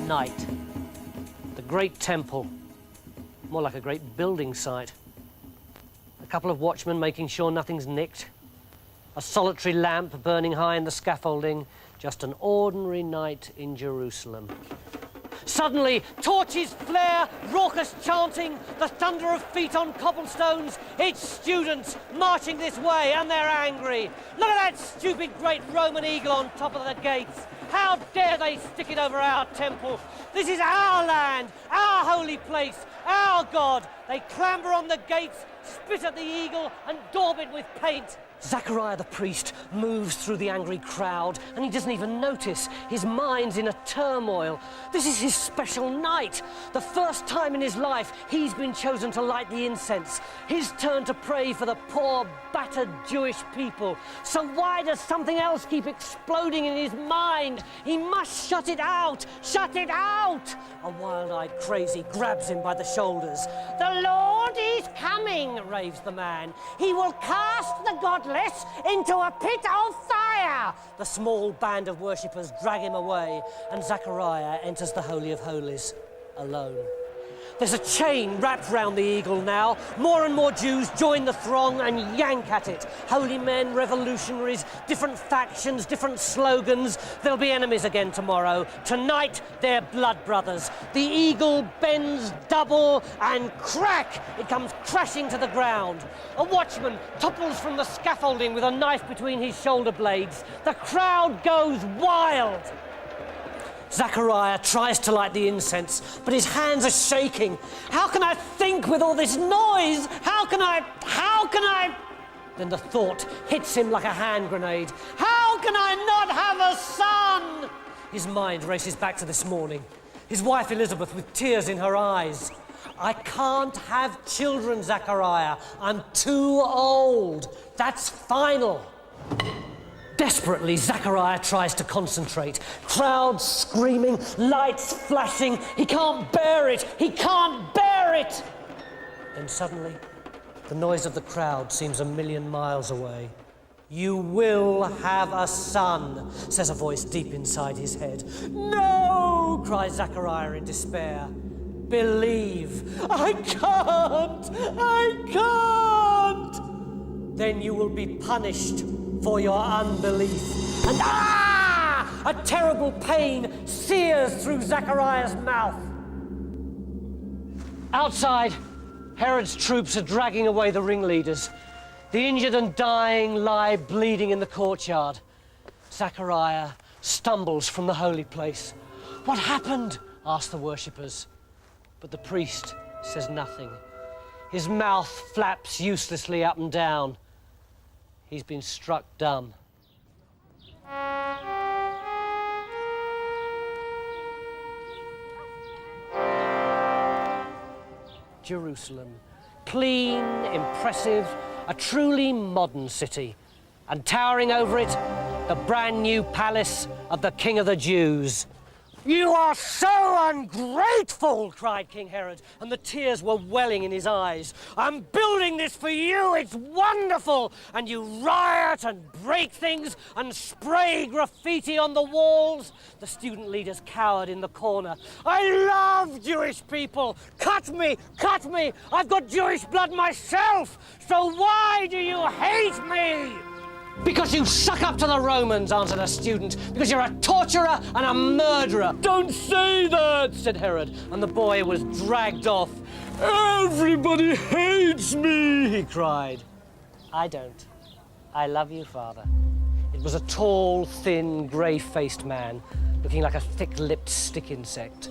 night. The great temple, more like a great building site. A couple of watchmen making sure nothing's nicked. A solitary lamp burning high in the scaffolding. Just an ordinary night in Jerusalem. Suddenly, torches flare, raucous chanting, the thunder of feet on cobblestones. It's students marching this way, and they're angry. Look at that stupid great Roman eagle on top of the gates. How dare they stick it over our temple? This is our land, our holy place, our God. They clamber on the gates, spit at the eagle, and daub it with paint. Zachariah the priest moves through the angry crowd, and he doesn't even notice. His mind's in a turmoil. This is his special night. The first time in his life he's been chosen to light the incense. His turn to pray for the poor, battered Jewish people. So why does something else keep exploding in his mind? He must shut it out! Shut it out! A wild-eyed crazy grabs him by the shoulders. The Lord is coming, raves the man. He will cast the godless into a pit of fire. The small band of worshippers drag him away, and Zachariah enters the Holy of Holies alone. There's a chain wrapped round the eagle now. More and more Jews join the throng and yank at it. Holy men, revolutionaries, different factions, different slogans. They'll be enemies again tomorrow. Tonight, they're blood brothers. The eagle bends double and crack! It comes crashing to the ground. A watchman topples from the scaffolding with a knife between his shoulder blades. The crowd goes wild. Zachariah tries to light the incense, but his hands are shaking. How can I think with all this noise? How can I? Then the thought hits him like a hand grenade. How can I not have a son? His mind races back to this morning. His wife Elizabeth with tears in her eyes. I can't have children, Zachariah. I'm too old. That's final. Desperately, Zachariah tries to concentrate. Crowds screaming, lights flashing. He can't bear it! He can't bear it! Then suddenly, the noise of the crowd seems a million miles away. You will have a son, says a voice deep inside his head. No, cries Zachariah in despair. Believe. I can't! Then you will be punished for your unbelief. And a terrible pain sears through Zachariah's mouth. Outside, Harrods' troops are dragging away the ringleaders. The injured and dying lie bleeding in the courtyard. Zachariah stumbles from the holy place. What happened? Ask the worshippers. But the priest says nothing. His mouth flaps uselessly up and down. He's been struck dumb. Jerusalem. Clean, impressive, a truly modern city. And towering over it, the brand new palace of the King of the Jews. You are so ungrateful, cried King Herod, and the tears were welling in his eyes. I'm building this for you, it's wonderful! And you riot and break things and spray graffiti on the walls. The student leaders cowered in the corner. I love Jewish people! Cut me! Cut me! I've got Jewish blood myself! So why do you hate me? Because you suck up to the Romans, answered a student. Because you're a torturer and a murderer. Don't say that, said Herod, and the boy was dragged off. Everybody hates me, he cried. I don't. I love you, Father. It was a tall, thin, grey-faced man, looking like a thick-lipped stick insect.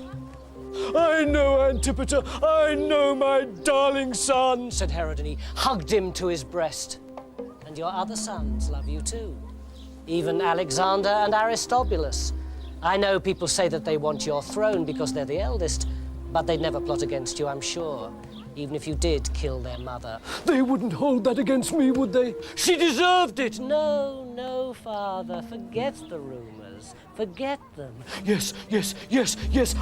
I know, Antipater. I know my darling son, said Herod, and he hugged him to his breast. And your other sons love you too. Even Alexander and Aristobulus. I know people say that they want your throne because they're the eldest, but they'd never plot against you, I'm sure, even if you did kill their mother. They wouldn't hold that against me, would they? She deserved it! No, no, Father, forget the rumors. Forget them. Yes,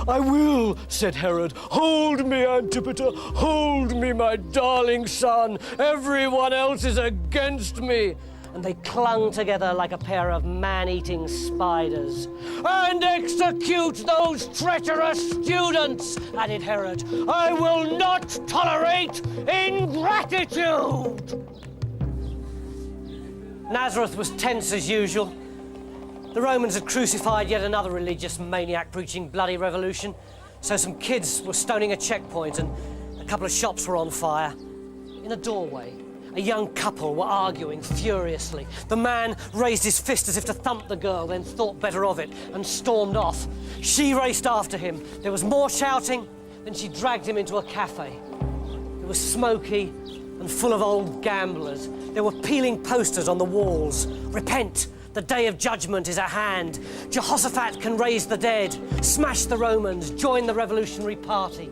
I will, said Herod. Hold me, Antipater. Hold me, my darling son. Everyone else is against me. and they clung together like a pair of man-eating spiders. "And execute those treacherous students," added Herod. "I will not tolerate ingratitude." Nazareth was tense as usual. The Romans had crucified yet another religious maniac preaching bloody revolution, so some kids were stoning a checkpoint and a couple of shops were on fire. In a doorway, a young couple were arguing furiously. The man raised his fist as if to thump the girl, then thought better of it and stormed off. She raced after him. There was more shouting, then she dragged him into a cafe. It was smoky and full of old gamblers. There were peeling posters on the walls. "Repent, the day of judgment is at hand. Jehoshaphat can raise the dead. Smash the Romans, join the revolutionary party."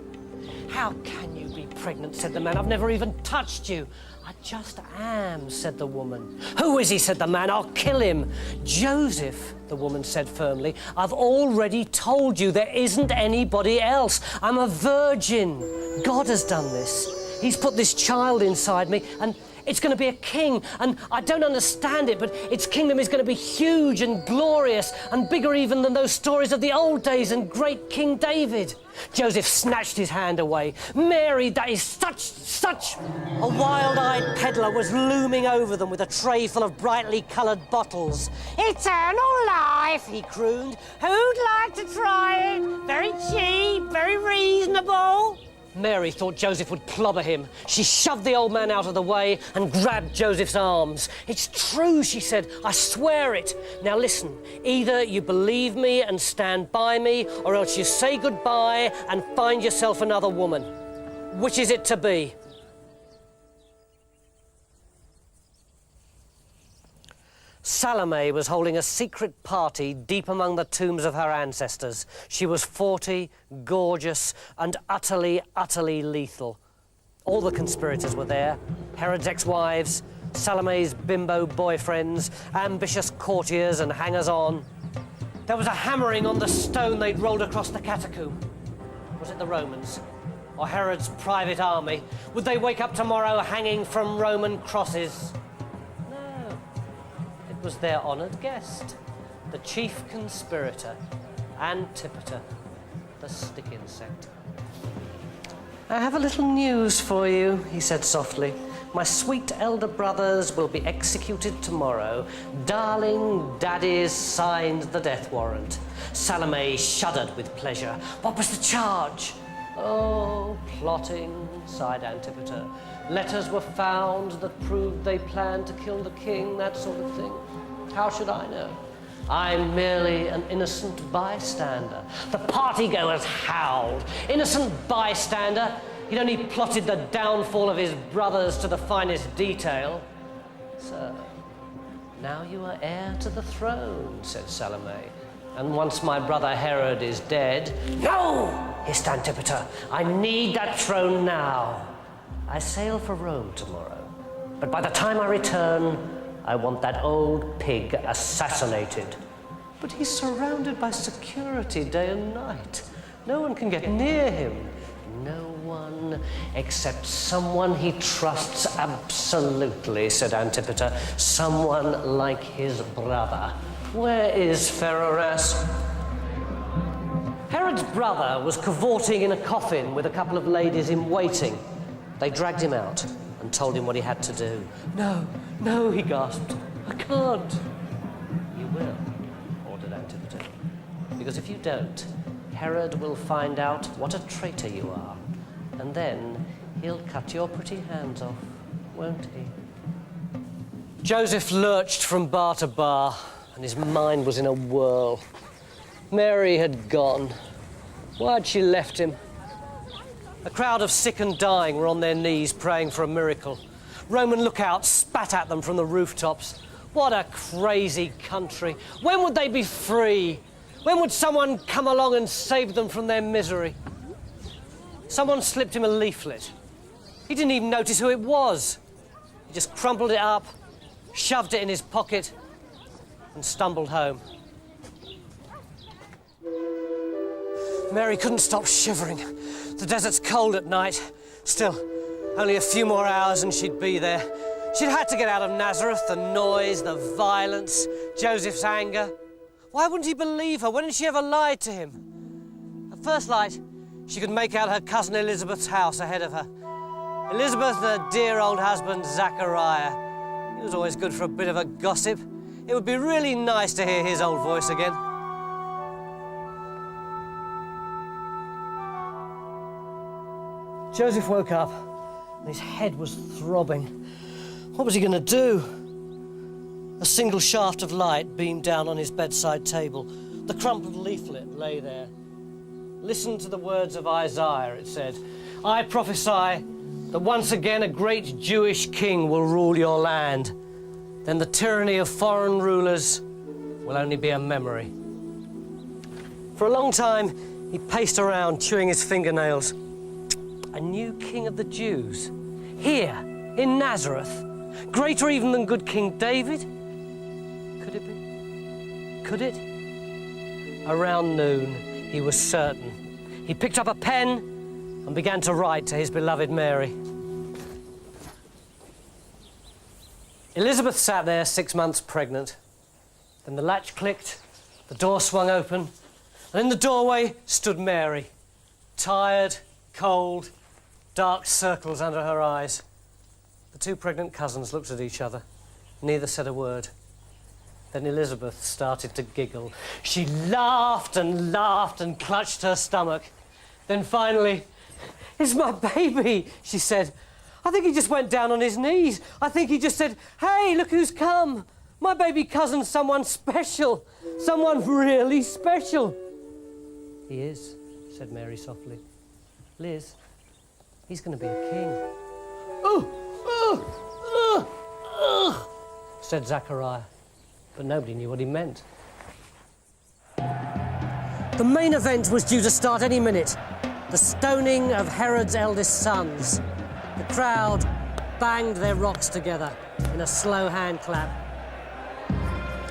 "How can you be pregnant?" said the man. "I've never even touched you." "I just am," said the woman. "Who is he?" said the man. "I'll kill him." "Joseph," the woman said firmly. "I've already told you there isn't anybody else. I'm a virgin. God has done this. He's put this child inside me, and it's going to be a king, and I don't understand it, but its kingdom is going to be huge and glorious and bigger even than those stories of the old days and great King David." Joseph snatched his hand away. "Mary, that is such..." A wild-eyed peddler was looming over them with a tray full of brightly coloured bottles. "Eternal life," he crooned. "Who'd like to try it? Very cheap, very reasonable." Mary thought Joseph would clobber him. She shoved the old man out of the way and grabbed Joseph's arms. "It's true," she said. "I swear it. Now listen, either you believe me and stand by me, or else you say goodbye and find yourself another woman. Which is it to be?" Salome was holding a secret party deep among the tombs of her ancestors. She was 40, gorgeous, and utterly lethal. All the conspirators were there. Herod's ex-wives, Salome's bimbo boyfriends, ambitious courtiers and hangers-on. There was a hammering on the stone they'd rolled across the catacomb. Was it the Romans? Or Herod's private army? Would they wake up tomorrow hanging from Roman crosses? Was their honoured guest, the chief conspirator, Antipater, the stick insect. "I have a little news for you," he said softly. "My sweet elder brothers will be executed tomorrow. Darling Daddy's signed the death warrant." Salome shuddered with pleasure. "What was the charge?" "Oh, plotting," sighed Antipater. "Letters were found that proved they planned to kill the king, that sort of thing. How should I know? I'm merely an innocent bystander." The partygoers howled. "Innocent bystander? He'd only plotted the downfall of his brothers to the finest detail." "So, now you are heir to the throne," said Salome. "And once my brother Herod is dead..." "No!" hissed Antipater. "I need that throne now. I sail for Rome tomorrow, but by the time I return, I want that old pig assassinated." "But he's surrounded by security day and night. No one can get near him." "No one except someone he trusts absolutely," said Antipater. "Someone like his brother. Where is Pheroras?" Herod's brother was cavorting in a coffin with a couple of ladies in waiting. They dragged him out and told him what he had to do. No, he gasped. "I can't." "You will," ordered Antipater. "Because if you don't, Herod will find out what a traitor you are, and then he'll cut your pretty hands off, won't he?" Joseph lurched from bar to bar, and his mind was in a whirl. Mary had gone. Why had she left him? A crowd of sick and dying were on their knees praying for a miracle. Roman lookouts spat at them from the rooftops. What a crazy country. When would they be free? When would someone come along and save them from their misery? Someone slipped him a leaflet. He didn't even notice who it was. He just crumpled it up, shoved it in his pocket, and stumbled home. Mary couldn't stop shivering. The desert's cold at night. Still, only a few more hours and she'd be there. She'd had to get out of Nazareth, the noise, the violence, Joseph's anger. Why wouldn't he believe her? When had she ever lied to him? At first light, she could make out her cousin Elizabeth's house ahead of her. Elizabeth and her dear old husband, Zachariah. He was always good for a bit of a gossip. It would be really nice to hear his old voice again. Joseph woke up and his head was throbbing. What was he going to do? A single shaft of light beamed down on his bedside table. The crumpled leaflet lay there. Listen to the words of Isaiah, it said. I prophesy that once again a great Jewish king will rule your land. Then the tyranny of foreign rulers will only be a memory. For a long time, he paced around, chewing his fingernails. A new king of the Jews, here in Nazareth, greater even than good King David? Could it be? Could it? Around noon, he was certain. He picked up a pen and began to write to his beloved Mary. Elizabeth sat there 6 months pregnant. Then the latch clicked, the door swung open, and in the doorway stood Mary, tired, cold, dark circles under her eyes. The two pregnant cousins looked at each other. Neither said a word. Then Elizabeth started to giggle. She laughed and clutched her stomach. Then finally, "It's my baby," she said. "I think he just went down on his knees. I think he just said, 'Hey, look who's come. My baby cousin's someone special. Someone really special.'" "He is," said Mary softly. "Liz, he's going to be a king." Said Zachariah, but nobody knew what he meant. The main event was due to start any minute. The stoning of Harrod's eldest sons. The crowd banged their rocks together in a slow hand clap.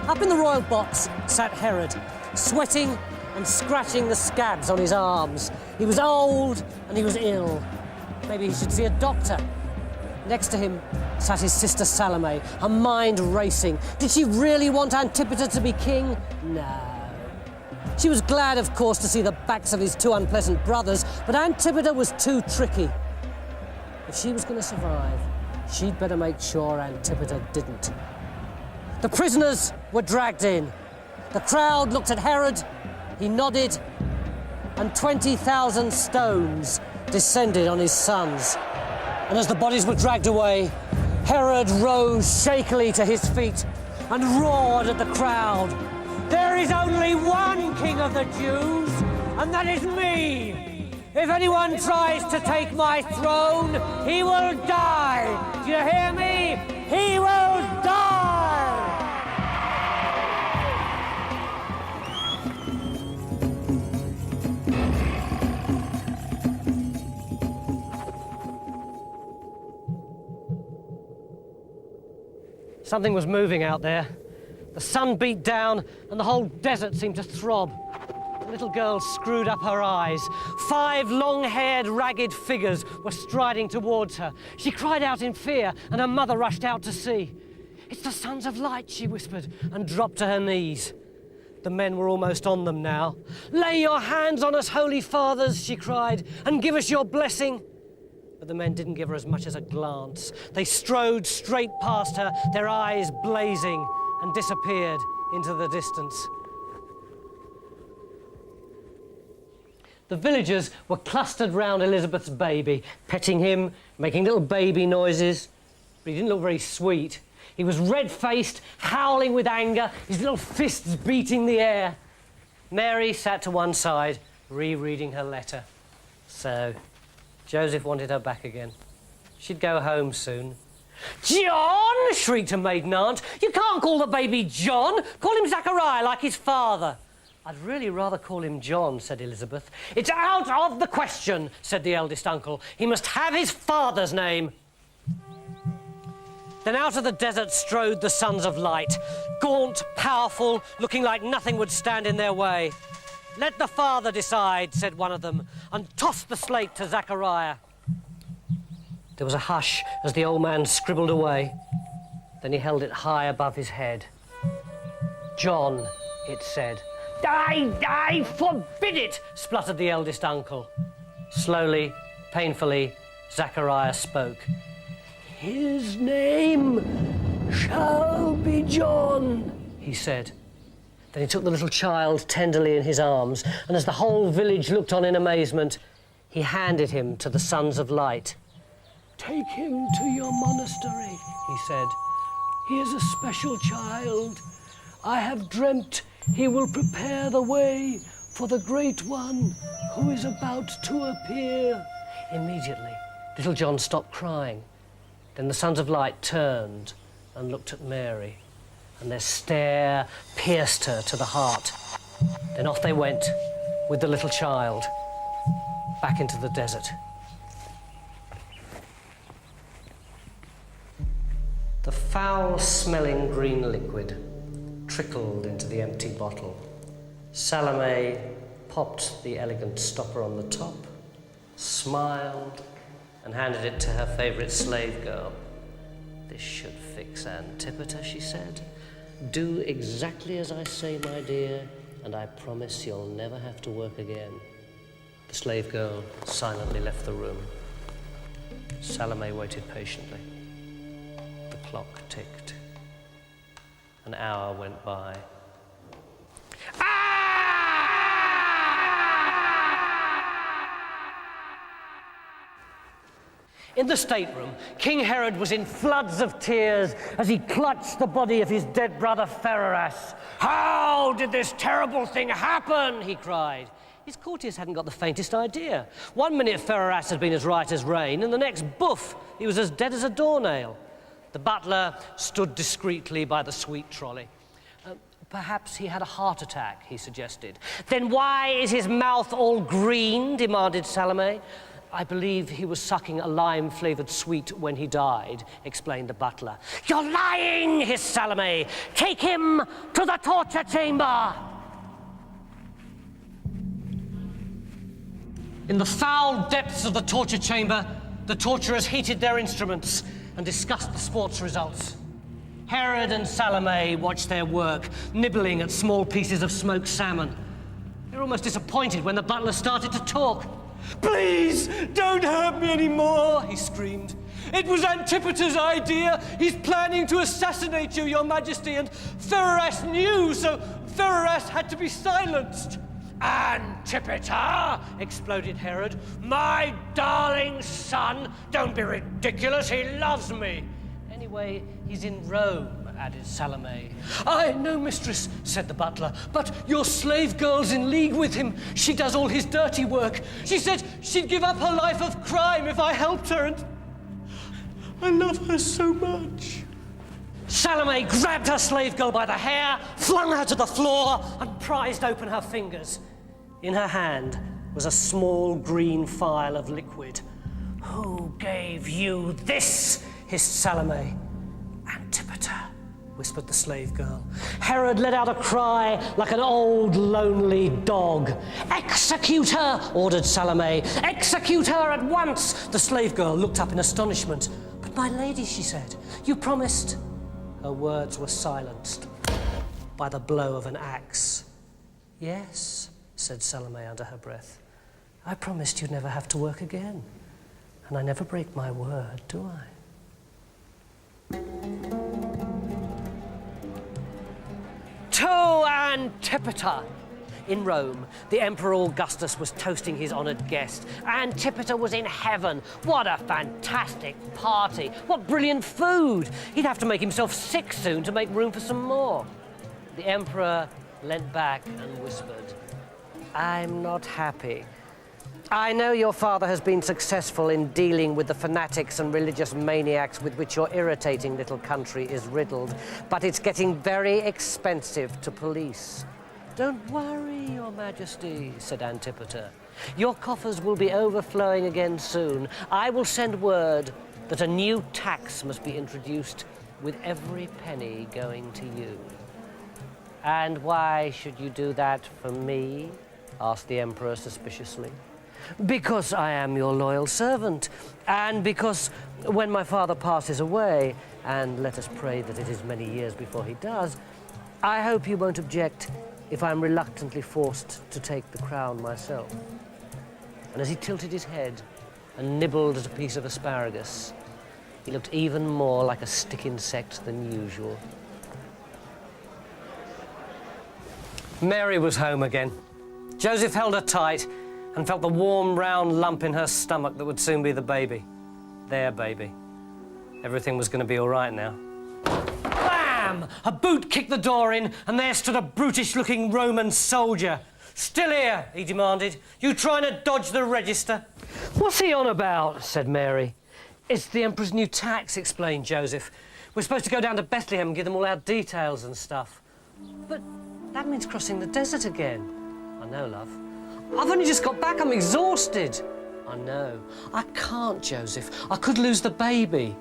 Up in the royal box sat Herod, sweating and scratching the scabs on his arms. He was old and he was ill. Maybe he should see a doctor. Next to him sat his sister Salome, her mind racing. Did she really want Antipater to be king? No. She was glad, of course, to see the backs of his two unpleasant brothers, but Antipater was too tricky. If she was going to survive, she'd better make sure Antipater didn't. The prisoners were dragged in. The crowd looked at Herod, he nodded, and 20,000 stones descended on his sons. And as the bodies were dragged away, Herod rose shakily to his feet and roared at the crowd. "There is only one king of the Jews, and that is me. If anyone tries to take my throne, he will die. Do you hear me? He will die!" Something was moving out there. The sun beat down and the whole desert seemed to throb. The little girl screwed up her eyes. 5 long-haired, ragged figures were striding towards her. She cried out in fear and her mother rushed out to see. "It's the Sons of Light," she whispered and dropped to her knees. The men were almost on them now. "Lay your hands on us, Holy Fathers," she cried, "and give us your blessing." But the men didn't give her as much as a glance. They strode straight past her, their eyes blazing, and disappeared into the distance. The villagers were clustered round Elizabeth's baby, petting him, making little baby noises. But he didn't look very sweet. He was red-faced, howling with anger, his little fists beating the air. Mary sat to one side, rereading her letter. So Joseph wanted her back again. She'd go home soon. "John!" shrieked her maiden aunt. "You can't call the baby John. Call him Zachariah like his father." "I'd really rather call him John," said Elizabeth. "It's out of the question," said the eldest uncle. "He must have his father's name." Then out of the desert strode the Sons of Light, gaunt, powerful, looking like nothing would stand in their way. "Let the father decide," said one of them, and tossed the slate to Zachariah. There was a hush as the old man scribbled away. Then he held it high above his head. "John," it said. I forbid it," spluttered the eldest uncle. Slowly, painfully, Zachariah spoke. "His name shall be John," he said. Then he took the little child tenderly in his arms, and as the whole village looked on in amazement, he handed him to the Sons of Light. "Take him to your monastery," he said. "He is a special child. I have dreamt he will prepare the way for the Great One who is about to appear." Immediately, little John stopped crying. Then the Sons of Light turned and looked at Mary, and their stare pierced her to the heart. Then off they went with the little child back into the desert. The foul-smelling green liquid trickled into the empty bottle. Salome popped the elegant stopper on the top, smiled, and handed it to her favourite slave girl. "This should fix Antipater," she said. "Do exactly as I say, my dear, and I promise you'll never have to work again." The slave girl silently left the room. Salome waited patiently. The clock ticked. An hour went by. In the stateroom, King Herod was in floods of tears as he clutched the body of his dead brother Pheroras. "How did this terrible thing happen?" he cried. His courtiers hadn't got the faintest idea. One minute Pheroras had been as right as rain, and the next, boof, he was as dead as a doornail. The butler stood discreetly by the sweet trolley. "Perhaps he had a heart attack," he suggested. "Then why is his mouth all green?" demanded Salome. "I believe he was sucking a lime-flavoured sweet when he died," explained the butler. "You're lying," hissed Salome. "Take him to the torture chamber." In the foul depths of the torture chamber, the torturers heated their instruments and discussed the sports results. Herod and Salome watched their work, nibbling at small pieces of smoked salmon. They were almost disappointed when the butler started to talk. "Please, don't hurt me anymore," he screamed. "It was Antipater's idea. He's planning to assassinate you, Your Majesty, and Pheroras knew, so Pheroras had to be silenced." "Antipater!" exploded Herod. "My darling son! Don't be ridiculous, he loves me." "Anyway, he's in Rome," added Salome. "I know, mistress," said the butler, "but your slave girl's in league with him. She does all his dirty work. She said she'd give up her life of crime if I helped her, and I love her so much." Salome grabbed her slave girl by the hair, flung her to the floor, and prized open her fingers. In her hand was a small green phial of liquid. "Who gave you this?" hissed Salome. "Antipater," whispered the slave girl. Herod let out a cry like an old, lonely dog. "Execute her," ordered Salome. "Execute her at once." The slave girl looked up in astonishment. "But my lady," she said, "you promised..." Her words were silenced by the blow of an axe. "Yes," said Salome under her breath. "I promised you'd never have to work again. And I never break my word, do I?" To Antipater! In Rome, the Emperor Augustus was toasting his honoured guest. Antipater was in heaven. What a fantastic party. What brilliant food. He'd have to make himself sick soon to make room for some more. The Emperor leant back and whispered, "I'm not happy. I know your father has been successful in dealing with the fanatics and religious maniacs with which your irritating little country is riddled, but it's getting very expensive to police." "Don't worry, Your Majesty," said Antipater. "Your coffers will be overflowing again soon. I will send word that a new tax must be introduced, with every penny going to you." "And why should you do that for me?" asked the Emperor suspiciously. Because I am your loyal servant, and because when my father passes away, and let us pray that it is many years before he does, I hope you won't object if I'm reluctantly forced to take the crown myself. And as he tilted his head and nibbled at a piece of asparagus, he looked even more like a stick insect than usual. Mary was home again. Joseph held her tight and felt the warm, round lump in her stomach that would soon be the baby. Their baby. Everything was going to be all right now. Bam! A boot kicked the door in, and there stood a brutish-looking Roman soldier. "Still here," he demanded. "You trying to dodge the register?" "What's he on about?" said Mary. "It's the Emperor's new tax," explained Joseph. "We're supposed to go down to Bethlehem and give them all our details and stuff." "But that means crossing the desert again." "I know, love. I've only just got back. I'm exhausted." "I know. I can't, Joseph. I could lose the baby."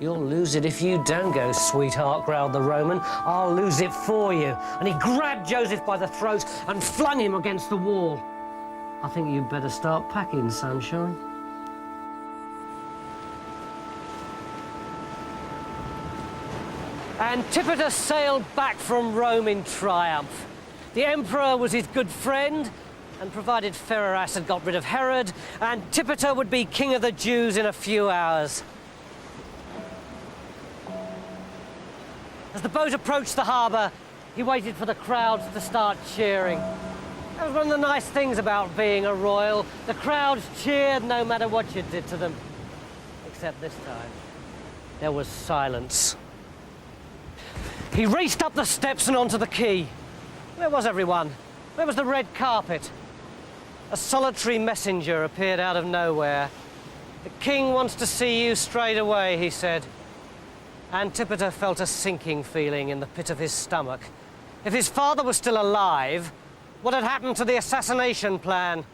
"You'll lose it if you don't go, sweetheart," growled the Roman. "I'll lose it for you." And he grabbed Joseph by the throat and flung him against the wall. "I think you'd better start packing, sunshine." Antipater sailed back from Rome in triumph. The emperor was his good friend, and provided Pheroras had got rid of Herod, Antipater would be king of the Jews in a few hours. As the boat approached the harbour, he waited for the crowds to start cheering. That was one of the nice things about being a royal. The crowds cheered no matter what you did to them. Except this time, there was silence. He raced up the steps and onto the quay. Where was everyone? Where was the red carpet? A solitary messenger appeared out of nowhere. "The king wants to see you straight away," he said. Antipater felt a sinking feeling in the pit of his stomach. If his father was still alive, what had happened to the assassination plan?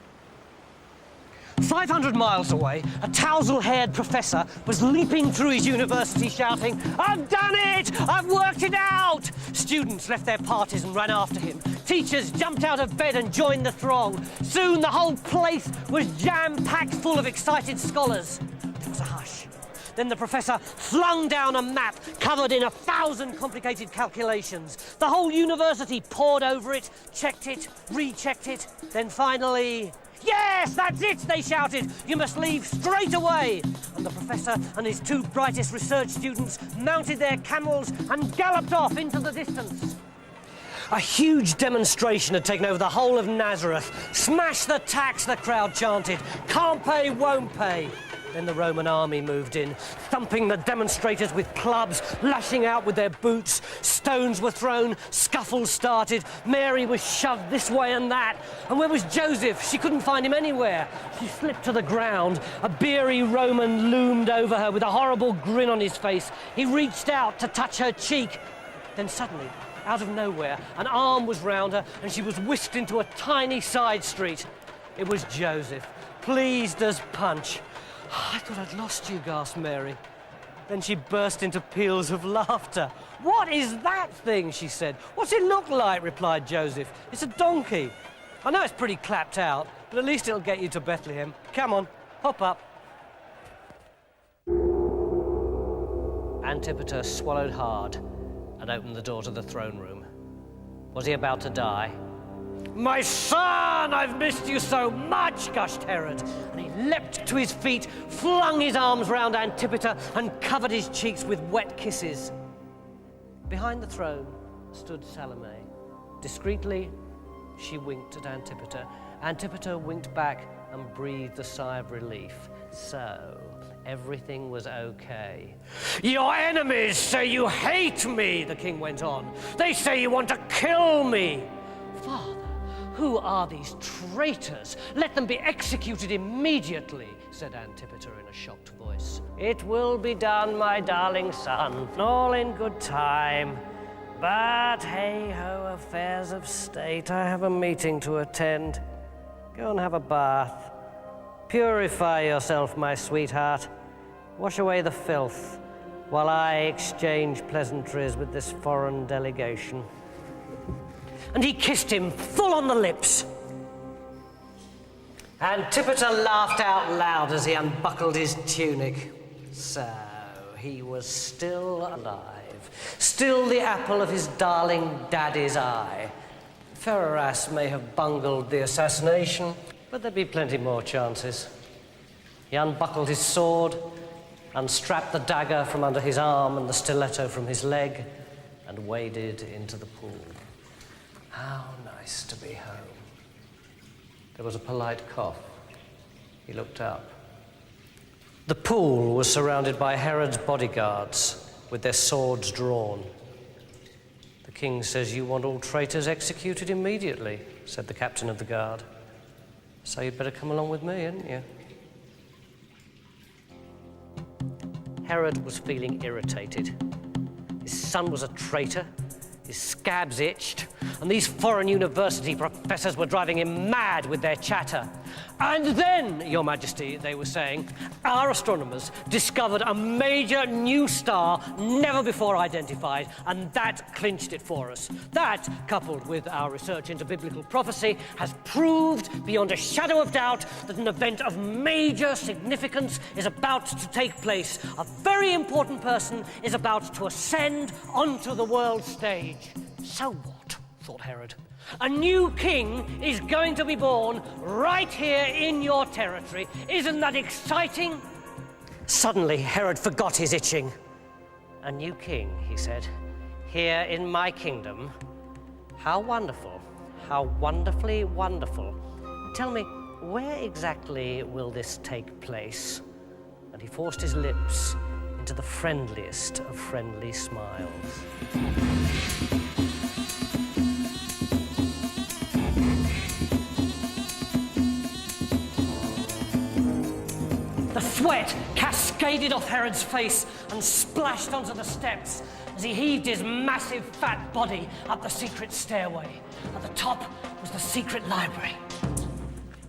500 miles away, a tousle-haired professor was leaping through his university shouting, "I've done it! I've worked it out!" Students left their parties and ran after him. Teachers jumped out of bed and joined the throng. Soon the whole place was jam-packed full of excited scholars. There was a hush. Then the professor flung down a map covered in 1,000 complicated calculations. The whole university pored over it, checked it, rechecked it. Then finally, "Yes, that's it," they shouted. "You must leave straight away." And the professor and his two brightest research students mounted their camels and galloped off into the distance. A huge demonstration had taken over the whole of Nazareth. "Smash the tax," the crowd chanted. "Can't pay, won't pay." Then the Roman army moved in, thumping the demonstrators with clubs, lashing out with their boots. Stones were thrown, scuffles started. Mary was shoved this way and that. And where was Joseph? She couldn't find him anywhere. She slipped to the ground. A beery Roman loomed over her with a horrible grin on his face. He reached out to touch her cheek. Then suddenly, out of nowhere, an arm was round her and she was whisked into a tiny side street. It was Joseph, pleased as punch. "I thought I'd lost you," gasped Mary. Then she burst into peals of laughter. "What is that thing?" she said. "What's it look like?" replied Joseph. "It's a donkey. I know it's pretty clapped out, but at least it'll get you to Bethlehem. Come on, hop up." Antipater swallowed hard and opened the door to the throne room. Was he about to die? "My son, I've missed you so much," gushed Herod. And he leapt to his feet, flung his arms round Antipater and covered his cheeks with wet kisses. Behind the throne stood Salome. Discreetly, she winked at Antipater. Antipater winked back and breathed a sigh of relief. So, everything was okay. "Your enemies say you hate me," the king went on. "They say you want to kill me." "Father, who are these traitors? Let them be executed immediately," said Antipater in a shocked voice. "It will be done, my darling son, all in good time. But hey-ho, affairs of state, I have a meeting to attend. Go and have a bath. Purify yourself, my sweetheart. Wash away the filth, while I exchange pleasantries with this foreign delegation." And he kissed him full on the lips. Antipater laughed out loud as he unbuckled his tunic. So, he was still alive, still the apple of his darling daddy's eye. Pheroras may have bungled the assassination, but there'd be plenty more chances. He unbuckled his sword, unstrapped the dagger from under his arm and the stiletto from his leg, and waded into the pool. How nice to be home. There was a polite cough. He looked up. The pool was surrounded by Harrods' bodyguards with their swords drawn. "The king says you want all traitors executed immediately," said the captain of the guard. "So you'd better come along with me, hadn't you?" Herod was feeling irritated. His son was a traitor, his scabs itched, and these foreign university professors were driving him mad with their chatter. "And then, Your Majesty," they were saying, "our astronomers discovered a major new star never before identified, and that clinched it for us. That, coupled with our research into biblical prophecy, has proved beyond a shadow of doubt that an event of major significance is about to take place. A very important person is about to ascend onto the world stage." So what? Thought Herod. A new king is going to be born right here in your territory. Isn't that exciting? Suddenly, Herod forgot his itching. "A new king," he said, "here in my kingdom. How wonderful, how wonderfully wonderful. Tell me, where exactly will this take place?" And he forced his lips into the friendliest of friendly smiles. The sweat cascaded off Herod's face and splashed onto the steps as he heaved his massive fat body up the secret stairway. At the top was the secret library.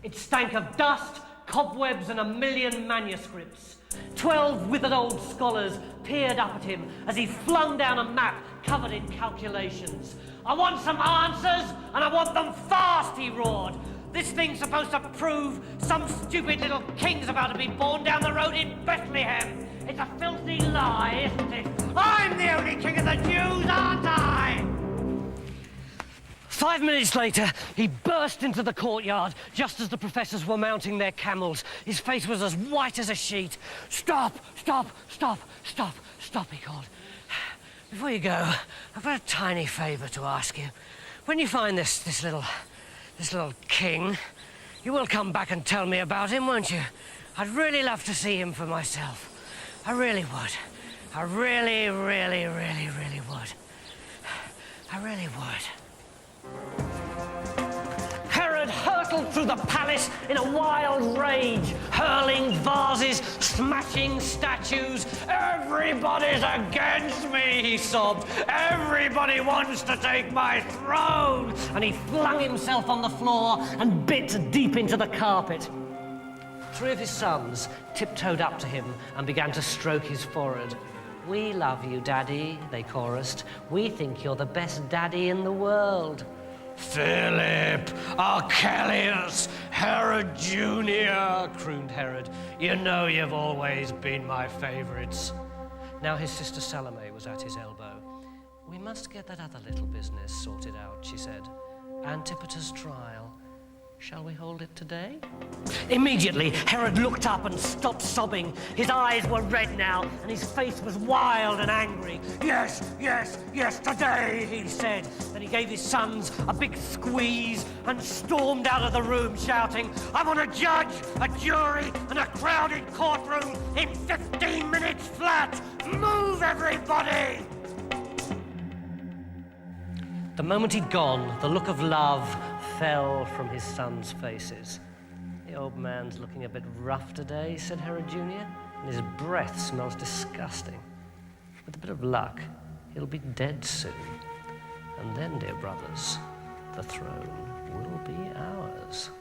It stank of dust, cobwebs, and 1,000,000 manuscripts. 12 withered old scholars peered up at him as he flung down a map covered in calculations. "I want some answers, and I want them fast," he roared. "This thing's supposed to prove some stupid little king's about to be born down the road in Bethlehem. It's a filthy lie, isn't it? I'm the only king of the Jews, aren't I?" 5 minutes later, he burst into the courtyard just as the professors were mounting their camels. His face was as white as a sheet. "Stop, stop, stop, stop, stop," he called. "Before you go, I've got a tiny favor to ask you. When you find this little king, you will come back and tell me about him, won't you? I'd really love to see him for myself. I really would. I really, really, really, really would. I really would." Herod hurtled through the palace in a wild rage, hurling vases, smashing statues. "Everybody's against me," he sobbed. "Everybody wants to take my throne." And he flung himself on the floor and bit deep into the carpet. 3 of his sons tiptoed up to him and began to stroke his forehead. "We love you, Daddy," they chorused. "We think you're the best daddy in the world." "Philip, Archelaus, Herod Jr., crooned Herod. "You know you've always been my favorites." Now his sister Salome was at his elbow. "We must get that other little business sorted out," she said. "Antipater's trial. Shall we hold it today?" Immediately, Herod looked up and stopped sobbing. His eyes were red now, and his face was wild and angry. "Yes, yes, yes, today," he said. Then he gave his sons a big squeeze and stormed out of the room, shouting, "I want a judge, a jury, and a crowded courtroom in 15 minutes flat. Move, everybody!" The moment he'd gone, the look of love fell from his sons' faces. "The old man's looking a bit rough today," said Herod Jr., "and his breath smells disgusting. With a bit of luck, he'll be dead soon. And then, dear brothers, the throne will be ours."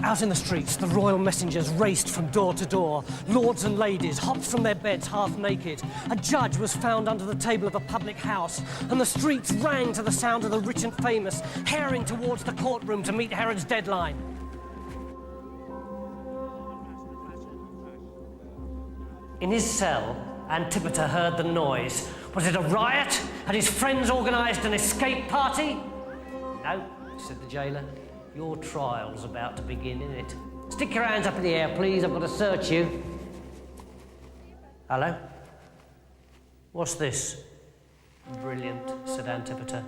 Out in the streets, the royal messengers raced from door to door. Lords and ladies hopped from their beds half naked. A judge was found under the table of a public house, and the streets rang to the sound of the rich and famous, hurrying towards the courtroom to meet Herod's deadline. In his cell, Antipater heard the noise. Was it a riot? Had his friends organised an escape party? No, said the jailer. Your trial's about to begin, innit? Stick your hands up in the air, please. I've got to search you. Hello? What's this? Brilliant, said Antipater.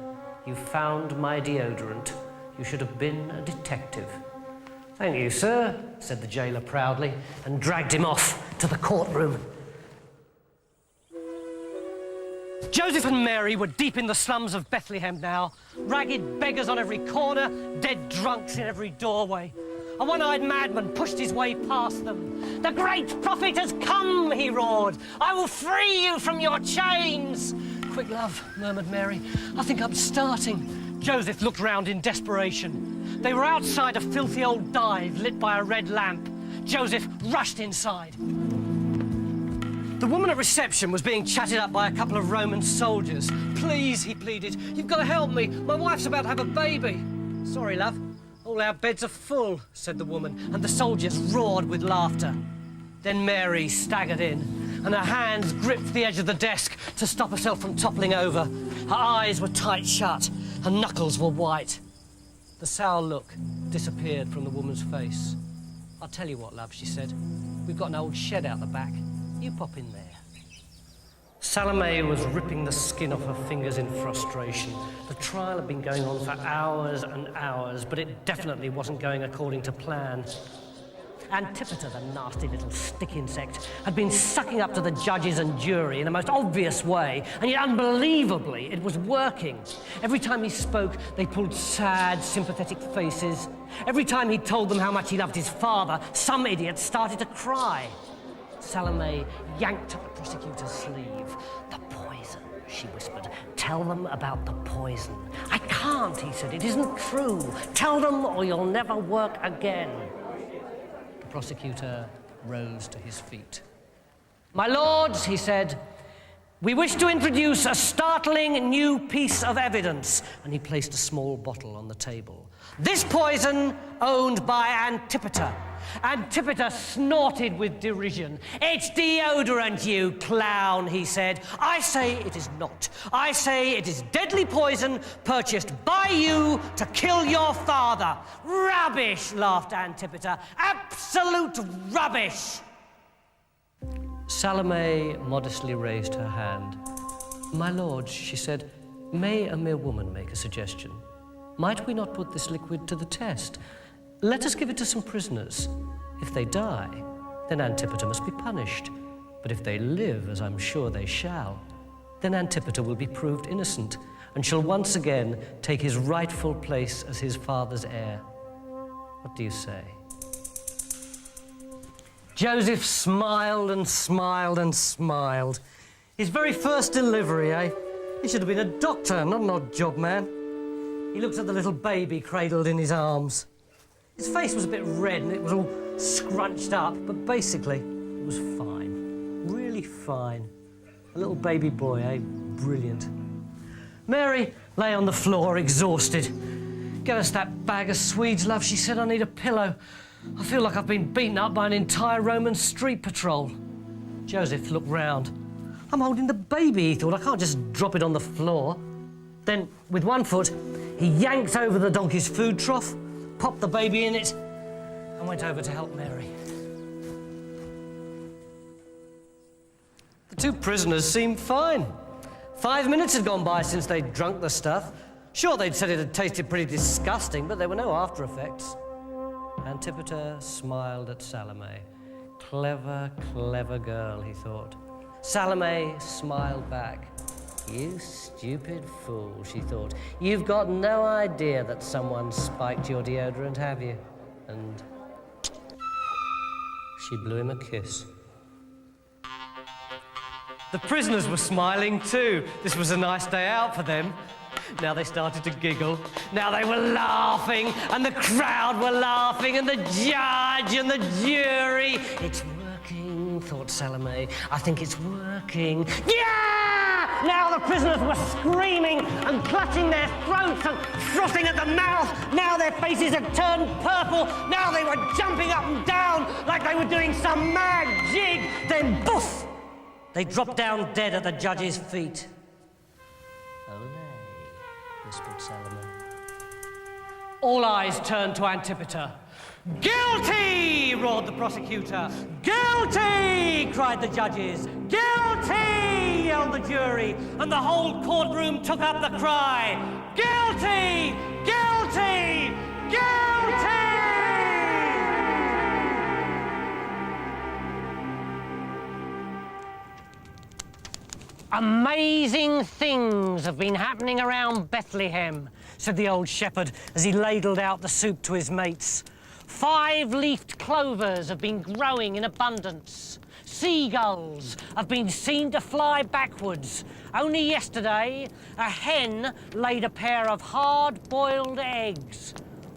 You found my deodorant. You should have been a detective. Thank you, sir, said the jailer proudly, and dragged him off to the courtroom. Joseph and Mary were deep in the slums of Bethlehem now. Ragged beggars on every corner, dead drunks in every doorway. A one-eyed madman pushed his way past them. The great prophet has come, he roared. I will free you from your chains. Quick, love, murmured Mary. I think I'm starting. Joseph looked round in desperation. They were outside a filthy old dive lit by a red lamp. Joseph rushed inside. The woman at reception was being chatted up by a couple of Roman soldiers. Please, he pleaded, you've got to help me. My wife's about to have a baby. Sorry, love. All our beds are full, said the woman, and the soldiers roared with laughter. Then Mary staggered in, and her hands gripped the edge of the desk to stop herself from toppling over. Her eyes were tight shut, her knuckles were white. The sour look disappeared from the woman's face. I'll tell you what, love, she said. We've got an old shed out the back. You pop in there. Salome was ripping the skin off her fingers in frustration. The trial had been going on for hours and hours, but it definitely wasn't going according to plan. Antipater, the nasty little stick insect, had been sucking up to the judges and jury in the most obvious way, and yet unbelievably it was working. Every time he spoke, they pulled sad, sympathetic faces. Every time he told them how much he loved his father, some idiot started to cry. Salome yanked at the prosecutor's sleeve. The poison, she whispered. Tell them about the poison. I can't, he said. It isn't true. Tell them or you'll never work again. The prosecutor rose to his feet. My lords, he said, we wish to introduce a startling new piece of evidence. And he placed a small bottle on the table. This poison owned by Antipater. Antipater snorted with derision. It's deodorant, you clown, he said. I say it is not. I say it is deadly poison purchased by you to kill your father. Rubbish, laughed Antipater. Absolute rubbish. Salome modestly raised her hand. My lord, she said, may a mere woman make a suggestion? Might we not put this liquid to the test? Let us give it to some prisoners. If they die, then Antipater must be punished. But if they live, as I'm sure they shall, then Antipater will be proved innocent and shall once again take his rightful place as his father's heir. What do you say? Joseph smiled and smiled and smiled. His very first delivery, eh? He should have been a doctor, not an odd job man. He looked at the little baby cradled in his arms. His face was a bit red and it was all scrunched up, but basically, it was fine. Really fine. A little baby boy, eh? Brilliant. Mary lay on the floor, exhausted. Get us that bag of Swedes, love, she said. I need a pillow. I feel like I've been beaten up by an entire Roman street patrol. Joseph looked round. I'm holding the baby, he thought. I can't just drop it on the floor. Then, with one foot, he yanked over the donkey's food trough, popped the baby in it, and went over to help Mary. The two prisoners seemed fine. 5 minutes had gone by since they'd drunk the stuff. Sure, they'd said it had tasted pretty disgusting, but there were no after effects. Antipater smiled at Salome. Clever, clever girl, he thought. Salome smiled back. You stupid fool, she thought. You've got no idea that someone spiked your deodorant, have you? And she blew him a kiss. The prisoners were smiling too. This was a nice day out for them. Now they started to giggle. Now they were laughing, and the crowd were laughing, and the judge and the jury. It's working, thought Salome. I think it's working. Yeah! Now the prisoners were screaming and clutching their throats and frothing at the mouth. Now their faces had turned purple. Now they were jumping up and down like they were doing some mad jig. Then, boof! They dropped down dead at the judge's feet. Olé, whispered Salome. All eyes turned to Antipater. Guilty! Roared the prosecutor. Guilty! Cried the judges. Guilty! Yelled the jury. And the whole courtroom took up the cry. Guilty! Guilty! Guilty! Amazing things have been happening around Bethlehem, said the old shepherd as he ladled out the soup to his mates. 5-leafed clovers have been growing in abundance. Seagulls have been seen to fly backwards. Only yesterday, a hen laid a pair of hard-boiled eggs.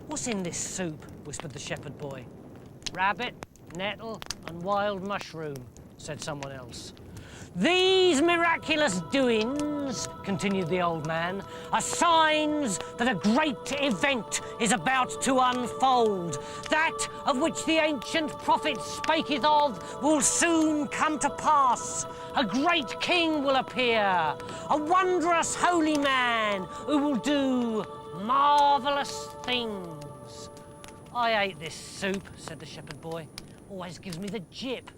"What's in this soup?" whispered the shepherd boy. "Rabbit, nettle, and wild mushroom," said someone else. "These miraculous doings," continued the old man, "are signs that a great event is about to unfold. That of which the ancient prophet spaketh of will soon come to pass. A great king will appear, a wondrous holy man who will do marvellous things." "I ate this soup," said the shepherd boy. "Always gives me the jip."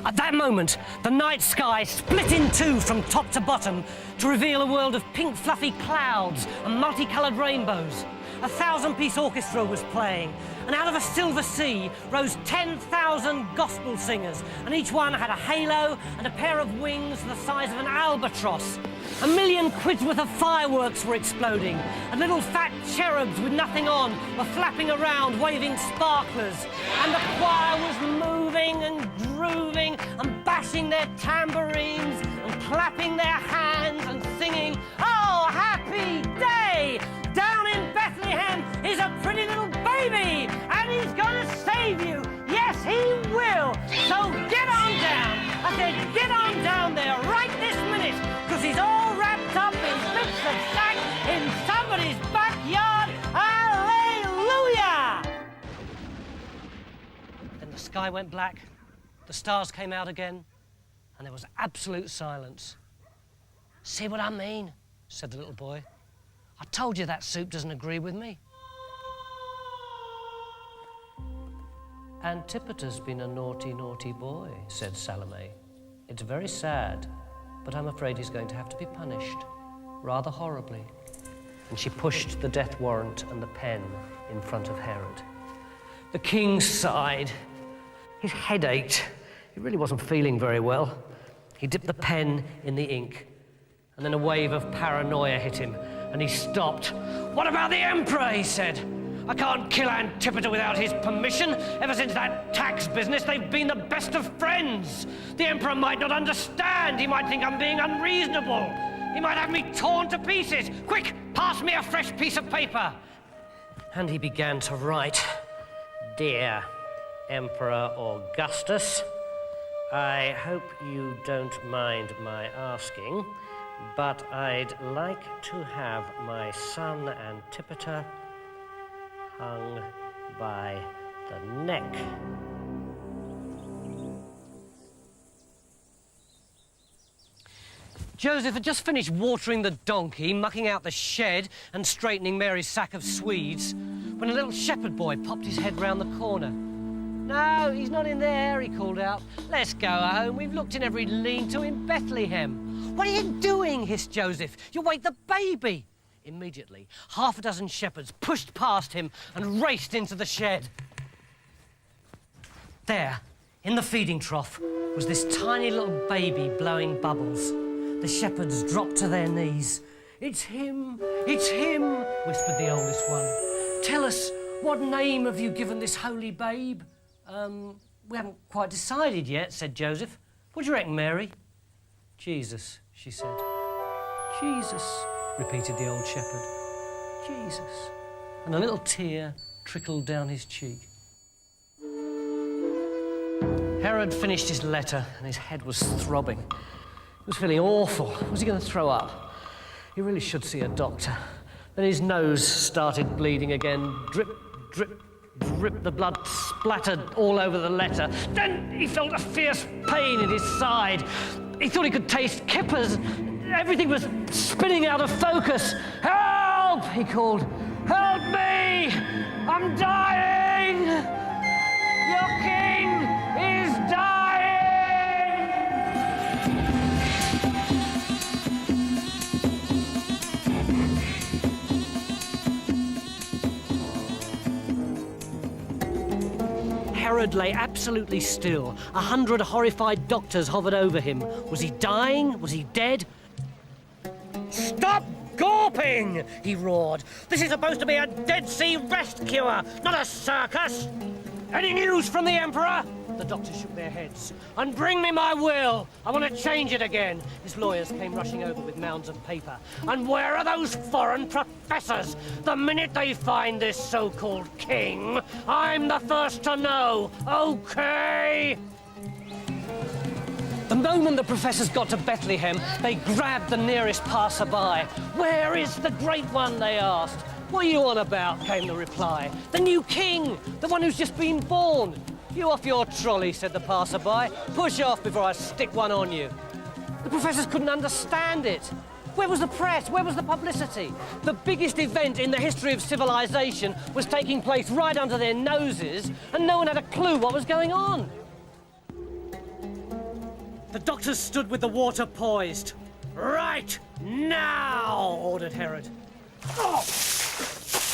At that moment, the night sky split in two from top to bottom to reveal a world of pink fluffy clouds and multicoloured rainbows. A 1,000-piece orchestra was playing, and out of a silver sea rose 10,000 gospel singers, and each one had a halo and a pair of wings the size of an albatross. 1,000,000 quid's worth of fireworks were exploding, and little fat cherubs with nothing on were flapping around waving sparklers, and the choir was moving and grooving and bashing their tambourines and clapping their hands and singing, "Oh, happy day! Down in Bethlehem is a pretty little baby, and he's going to save you. Yes, he will. So get on down." I said, get on down there right this minute, because he's all wrapped up in bits of sack in somebody's backyard. Hallelujah! Then the sky went black, the stars came out again, and there was absolute silence. "See what I mean?" said the little boy. "I told you that soup doesn't agree with me." "Antipater's been a naughty, naughty boy," said Salome. "It's very sad, but I'm afraid he's going to have to be punished, rather horribly." And she pushed the death warrant and the pen in front of Herod. The king sighed. His head ached. He really wasn't feeling very well. He dipped the pen in the ink, and then a wave of paranoia hit him, and he stopped. "What about the emperor?" he said. "I can't kill Antipater without his permission. Ever since that tax business, they've been the best of friends. The emperor might not understand. He might think I'm being unreasonable. He might have me torn to pieces. Quick, pass me a fresh piece of paper." And he began to write. "Dear Emperor Augustus, I hope you don't mind my asking, but I'd like to have my son Antipater hung by the neck." Joseph had just finished watering the donkey, mucking out the shed and straightening Mary's sack of Swedes, when a little shepherd boy popped his head round the corner. "No, he's not in there," he called out. "Let's go home. We've looked in every lean-to in Bethlehem." "What are you doing?" hissed Joseph. "You'll wake the baby." Immediately, 6 shepherds pushed past him and raced into the shed. There, in the feeding trough, was this tiny little baby blowing bubbles. The shepherds dropped to their knees. "It's him, it's him," whispered the oldest one. "Tell us, what name have you given this holy babe?" We haven't quite decided yet," said Joseph. "What do you reckon, Mary?" "Jesus," she said. "Jesus," repeated the old shepherd. "Jesus." And a little tear trickled down his cheek. Herod finished his letter and his head was throbbing. was feeling awful. Was he going to throw up? He really should see a doctor. Then his nose started bleeding again. Drip, drip, drip. The blood splattered all over the letter. Then he felt a fierce pain in his side. He thought he could taste kippers. Everything was spinning out of focus. Help! He called. Help me! I'm dying! Your king is dying! Herod lay absolutely still. 100 horrified doctors hovered over him. Was he dying? Was he dead? Stop gawping! He roared. This is supposed to be a Dead Sea rest cure, not a circus! Any news from the Emperor? The doctors shook their heads. And bring me my will! I want to change it again. His lawyers came rushing over with mounds of paper. And where are those foreign professors? The minute they find this so-called king, I'm the first to know, okay? The moment the professors got to Bethlehem, they grabbed the nearest passerby. Where is the Great One, they asked. What are you on about, came the reply. The new king, the one who's just been born. You off your trolley, said the passerby. Push off before I stick one on you. The professors couldn't understand it. Where was the press? Where was the publicity? The biggest event in the history of civilization was taking place right under their noses, and no one had a clue what was going on. The doctors stood with the water poised. Right now, ordered Herod. Oh!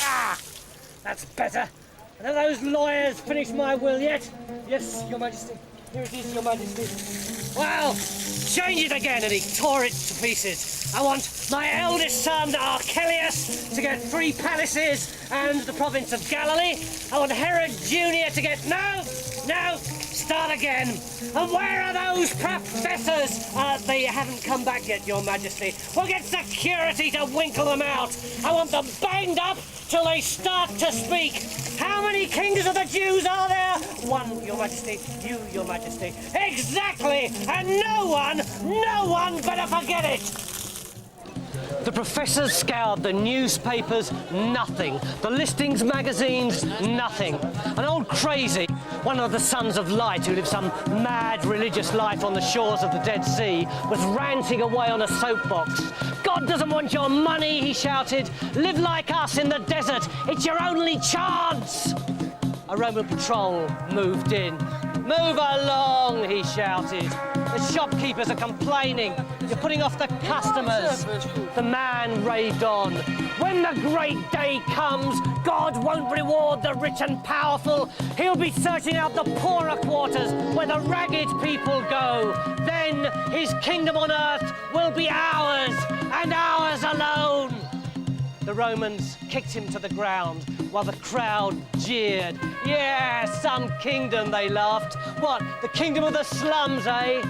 Ah! That's better. And have those lawyers finished my will yet? Yes, Your Majesty. Here it is, Your Majesty. Well, change it again, and he tore it to pieces. I want my eldest son, Archelaus, to get 3 palaces and the province of Galilee. I want Herod Jr. to get... No! Start again. And where are those professors? They haven't come back yet, Your Majesty. We'll get security to winkle them out. I want them banged up till they start to speak. How many kings of the Jews are there? 1, Your Majesty. You, Your Majesty. Exactly! And no one better forget it! The professors scoured the newspapers, nothing. The listings, magazines, nothing. An old crazy, one of the sons of light who lived some mad religious life on the shores of the Dead Sea, was ranting away on a soapbox. God doesn't want your money, he shouted. Live like us in the desert. It's your only chance. A Roman patrol moved in. Move along, he shouted. The shopkeepers are complaining. You're putting off the customers. The man raved on. When the great day comes, God won't reward the rich and powerful. He'll be searching out the poorer quarters where the ragged people go. Then his kingdom on earth will be ours, and ours alone. The Romans kicked him to the ground while the crowd jeered. Yeah, some kingdom, they laughed. What, the kingdom of the slums, eh?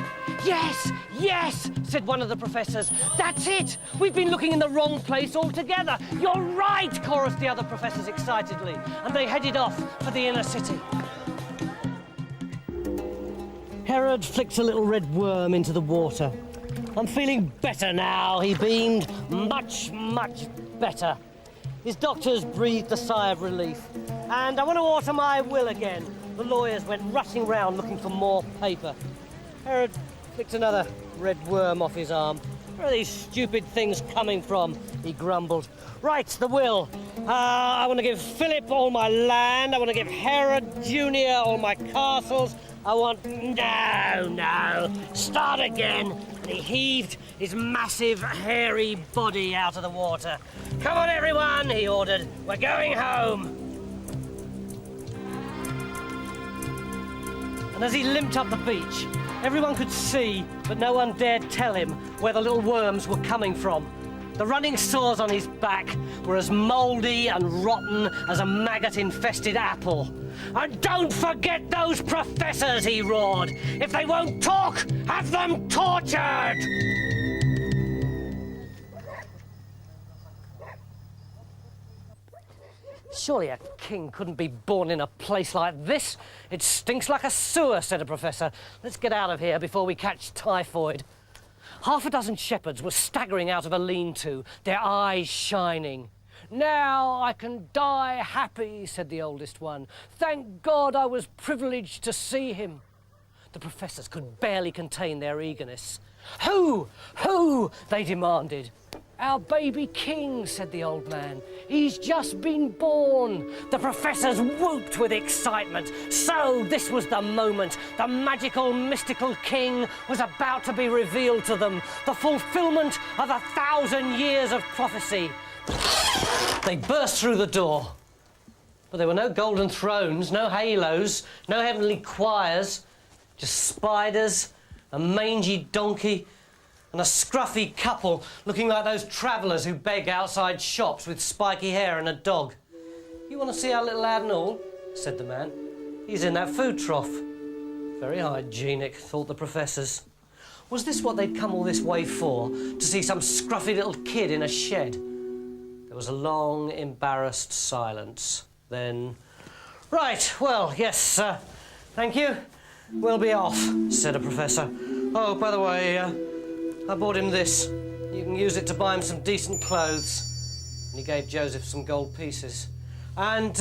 Yes, said one of the professors. That's it! We've been looking in the wrong place altogether. You're right, chorused the other professors excitedly. And they headed off for the inner city. Herod flicked a little red worm into the water. I'm feeling better now, he beamed. Much better. His doctors breathed a sigh of relief. And I want to alter my will again. The lawyers went rushing round looking for more paper. Herod flicked another red worm off his arm. Where are these stupid things coming from? He grumbled. Right, the will. I want to give Philip all my land. I want to give Herod Jr. all my castles. I want... No. Start again. And he heaved his massive, hairy body out of the water. Come on, everyone, he ordered. We're going home. And as he limped up the beach, everyone could see, but no one dared tell him where the little worms were coming from. The running sores on his back were as mouldy and rotten as a maggot-infested apple. And don't forget those professors, he roared. If they won't talk, have them tortured! Surely a king couldn't be born in a place like this. It stinks like a sewer, said a professor. Let's get out of here before we catch typhoid. Half a dozen shepherds were staggering out of a lean-to, their eyes shining. "Now I can die happy," said the oldest one. "Thank God I was privileged to see him." The professors could barely contain their eagerness. "Who? Who?" they demanded. "Our baby king," said the old man. "He's just been born." The professors whooped with excitement. So this was the moment. The magical, mystical king was about to be revealed to them. The fulfillment of 1,000 years of prophecy. They burst through the door. But there were no golden thrones, no halos, no heavenly choirs, just spiders, a mangy donkey, and a scruffy couple looking like those travellers who beg outside shops with spiky hair and a dog. "You want to see our little Adnall?" said the man. "He's in that food trough." Very hygienic, thought the professors. Was this what they'd come all this way for? To see some scruffy little kid in a shed? There was a long, embarrassed silence. Then, "Right, well, yes, thank you. We'll be off," said a professor. "Oh, by the way, I bought him this. You can use it to buy him some decent clothes." And he gave Joseph some gold pieces. "And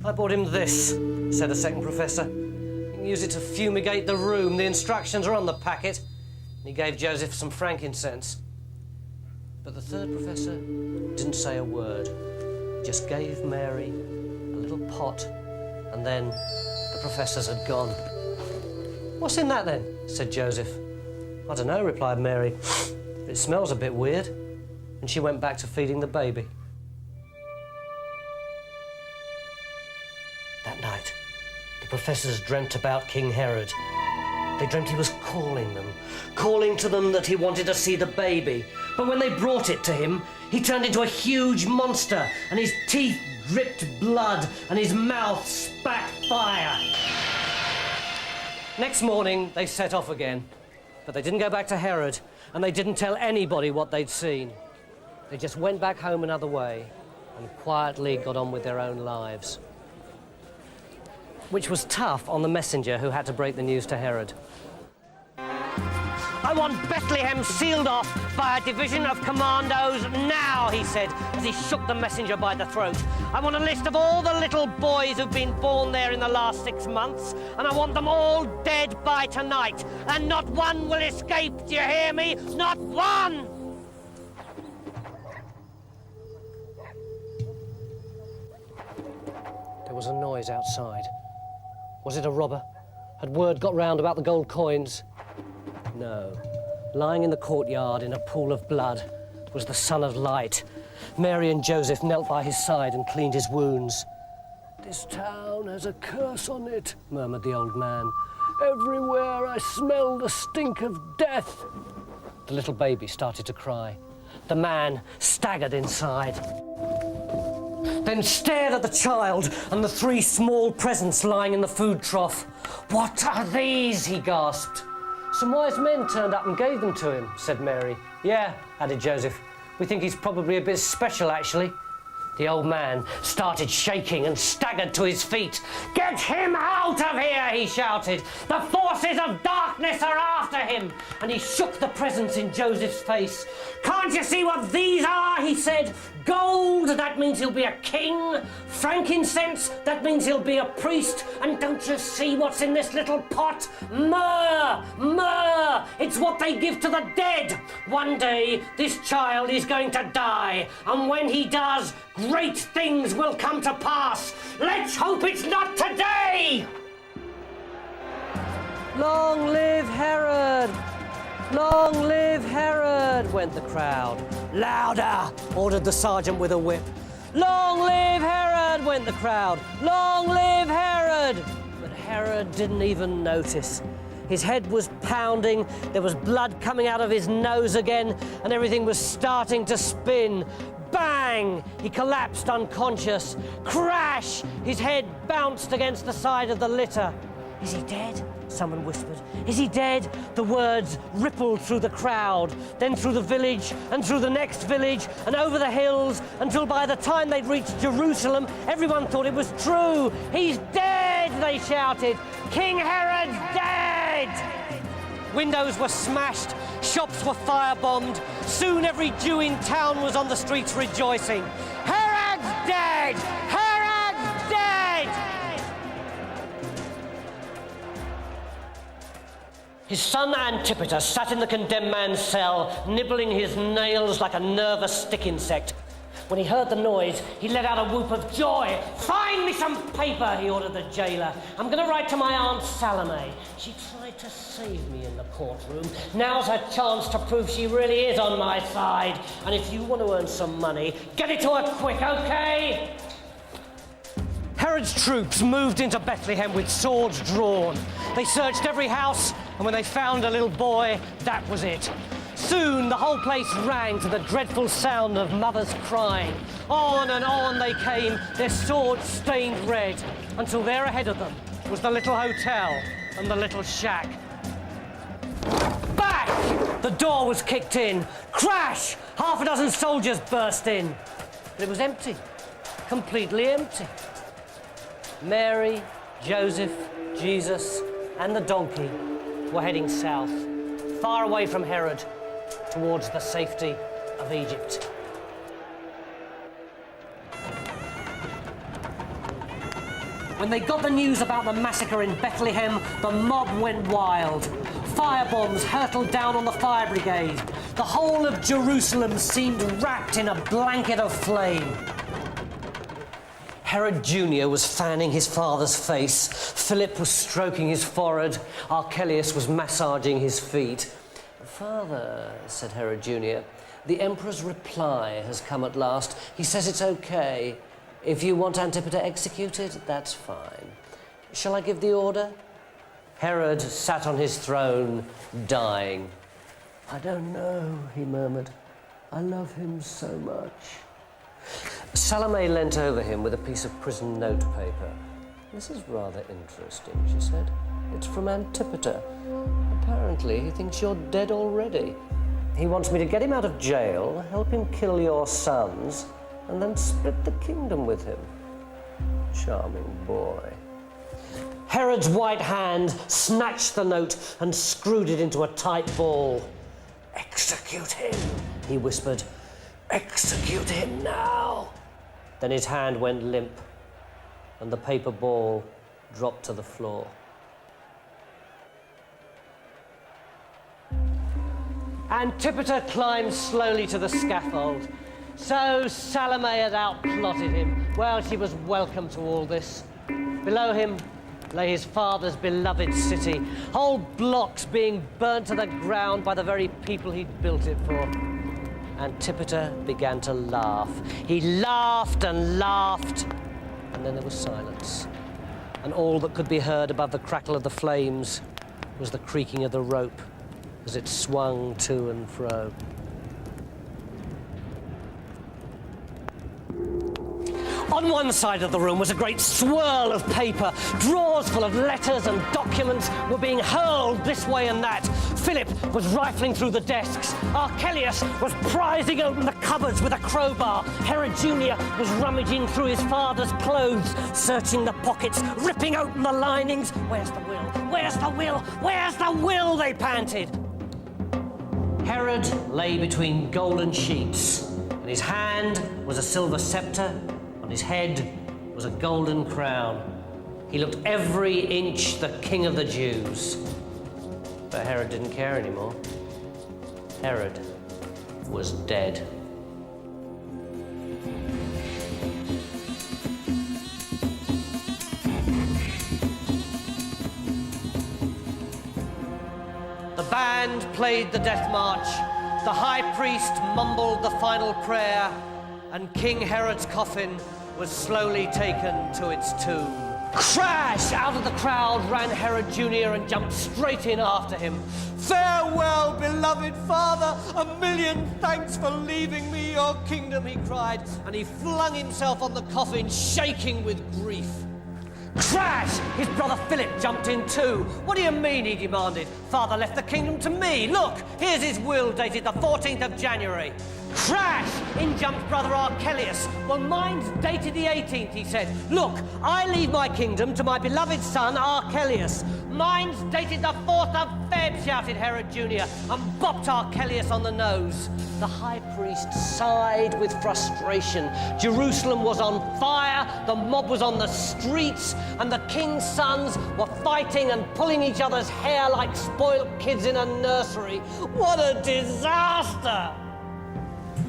I bought him this," said a second professor. "You can use it to fumigate the room. The instructions are on the packet." And he gave Joseph some frankincense. But the third professor didn't say a word. He just gave Mary a little pot, and then the professors had gone. "What's in that then?" said Joseph. "I don't know," replied Mary. "It smells a bit weird." And she went back to feeding the baby. That night, the professors dreamt about King Herod. They dreamt he was calling them, calling to them that he wanted to see the baby. But when they brought it to him, he turned into a huge monster, and his teeth dripped blood, and his mouth spat fire. Next morning, they set off again. But they didn't go back to Herod, and they didn't tell anybody what they'd seen. They just went back home another way and quietly got on with their own lives. Which was tough on the messenger who had to break the news to Herod. "I want Bethlehem sealed off by a division of commandos now," he said, as he shook the messenger by the throat. "I want a list of all the little boys who've been born there in the last 6 months, and I want them all dead by tonight, and not one will escape, do you hear me? Not one!" There was a noise outside. Was it a robber? Had word got round about the gold coins? No. Lying in the courtyard in a pool of blood was the Son of Light. Mary and Joseph knelt by his side and cleaned his wounds. "This town has a curse on it," murmured the old man. "Everywhere I smell the stink of death." The little baby started to cry. The man staggered inside, then stared at the child and the 3 small presents lying in the food trough. "What are these?" he gasped. "Some wise men turned up and gave them to him," said Mary. "Yeah," added Joseph. "We think he's probably a bit special, actually." The old man started shaking and staggered to his feet. "Get him out of here!" he shouted. "The forces of darkness are after him!" And he shook the presents in Joseph's face. "Can't you see what these are?" he said. "Gold, that means he'll be a king. Frankincense, that means he'll be a priest. And don't you see what's in this little pot? Myrrh! Myrrh! It's what they give to the dead. One day, this child is going to die. And when he does, great things will come to pass. Let's hope it's not today!" "Long live Herod! Long live Herod!" went the crowd. "Louder!" ordered the sergeant with a whip. "Long live Herod!" went the crowd. "Long live Herod!" But Herod didn't even notice. His head was pounding, there was blood coming out of his nose again, and everything was starting to spin. Bang! He collapsed unconscious. Crash! His head bounced against the side of the litter. "Is he dead?" someone whispered. "Is he dead?" The words rippled through the crowd, then through the village, and through the next village, and over the hills, until by the time they'd reached Jerusalem, everyone thought it was true. "He's dead!" they shouted. "King Herod's dead!" Windows were smashed, shops were firebombed. Soon every Jew in town was on the streets rejoicing. Herod's dead! Herod's dead! His son Antipater sat in the condemned man's cell, nibbling his nails like a nervous stick insect. When he heard the noise, he let out a whoop of joy. "Find me some paper," he ordered the jailer. "I'm going to write to my Aunt Salome. She tried to save me in the courtroom. Now's her chance to prove she really is on my side. And if you want to earn some money, get it to her quick, okay?" Herod's troops moved into Bethlehem with swords drawn. They searched every house, and when they found a little boy, that was it. Soon the whole place rang to the dreadful sound of mothers crying. On and on they came, their swords stained red, until there ahead of them was the little hotel and the little shack. Back! The door was kicked in. Crash! Half a dozen soldiers burst in. But it was empty, completely empty. Mary, Joseph, Jesus, and the donkey were heading south, far away from Herod, towards the safety of Egypt. When they got the news about the massacre in Bethlehem, the mob went wild. Firebombs hurtled down on the fire brigade. The whole of Jerusalem seemed wrapped in a blanket of flame. Herod Jr. was fanning his father's face. Philip was stroking his forehead. Archelaus was massaging his feet. "Father," said Herod Jr., "the Emperor's reply has come at last. He says it's okay. If you want Antipater executed, that's fine. Shall I give the order?" Herod sat on his throne, dying. "I don't know," he murmured. "I love him so much." Salome leant over him with a piece of prison notepaper. "This is rather interesting," she said. "It's from Antipater. Apparently, he thinks you're dead already. He wants me to get him out of jail, help him kill your sons, and then split the kingdom with him. Charming boy." Herod's white hand snatched the note and screwed it into a tight ball. "Execute him," he whispered. "Execute him now." Then his hand went limp, and the paper ball dropped to the floor. Antipater climbed slowly to the scaffold. So Salome had outplotted him. Well, she was welcome to all this. Below him lay his father's beloved city, whole blocks being burnt to the ground by the very people he'd built it for. Antipater began to laugh. He laughed and laughed, and then there was silence. And all that could be heard above the crackle of the flames was the creaking of the rope as it swung to and fro. On one side of the room was a great swirl of paper. Drawers full of letters and documents were being hurled this way and that. Philip was rifling through the desks. Archelaus was prizing open the cupboards with a crowbar. Herod Jr. was rummaging through his father's clothes, searching the pockets, ripping open the linings. "Where's the will? Where's the will? Where's the will?" they panted. Herod lay between golden sheets. In his hand was a silver scepter. On his head was a golden crown. He looked every inch the king of the Jews. But Herod didn't care anymore. Herod was dead. The band played the death march. The high priest mumbled the final prayer, and King Herod's coffin was slowly taken to its tomb. Crash! Out of the crowd ran Herod Jr. and jumped straight in after him. "Farewell, beloved father! A million thanks for leaving me your kingdom," he cried, and he flung himself on the coffin, shaking with grief. Crash! His brother Philip jumped in too. "What do you mean?" he demanded. "Father left the kingdom to me. Look, here's his will dated the 14th of January. Crash! In jumped brother Archelaus. Well, mine's dated the 18th, he said. Look, I leave my kingdom to my beloved son Archelaus. Mine's dated the 4th of Feb, shouted Herod Jr. and bopped Archelaus on the nose. The high priest sighed with frustration. Jerusalem was on fire, the mob was on the streets, and the king's sons were fighting and pulling each other's hair like spoiled kids in a nursery. What a disaster!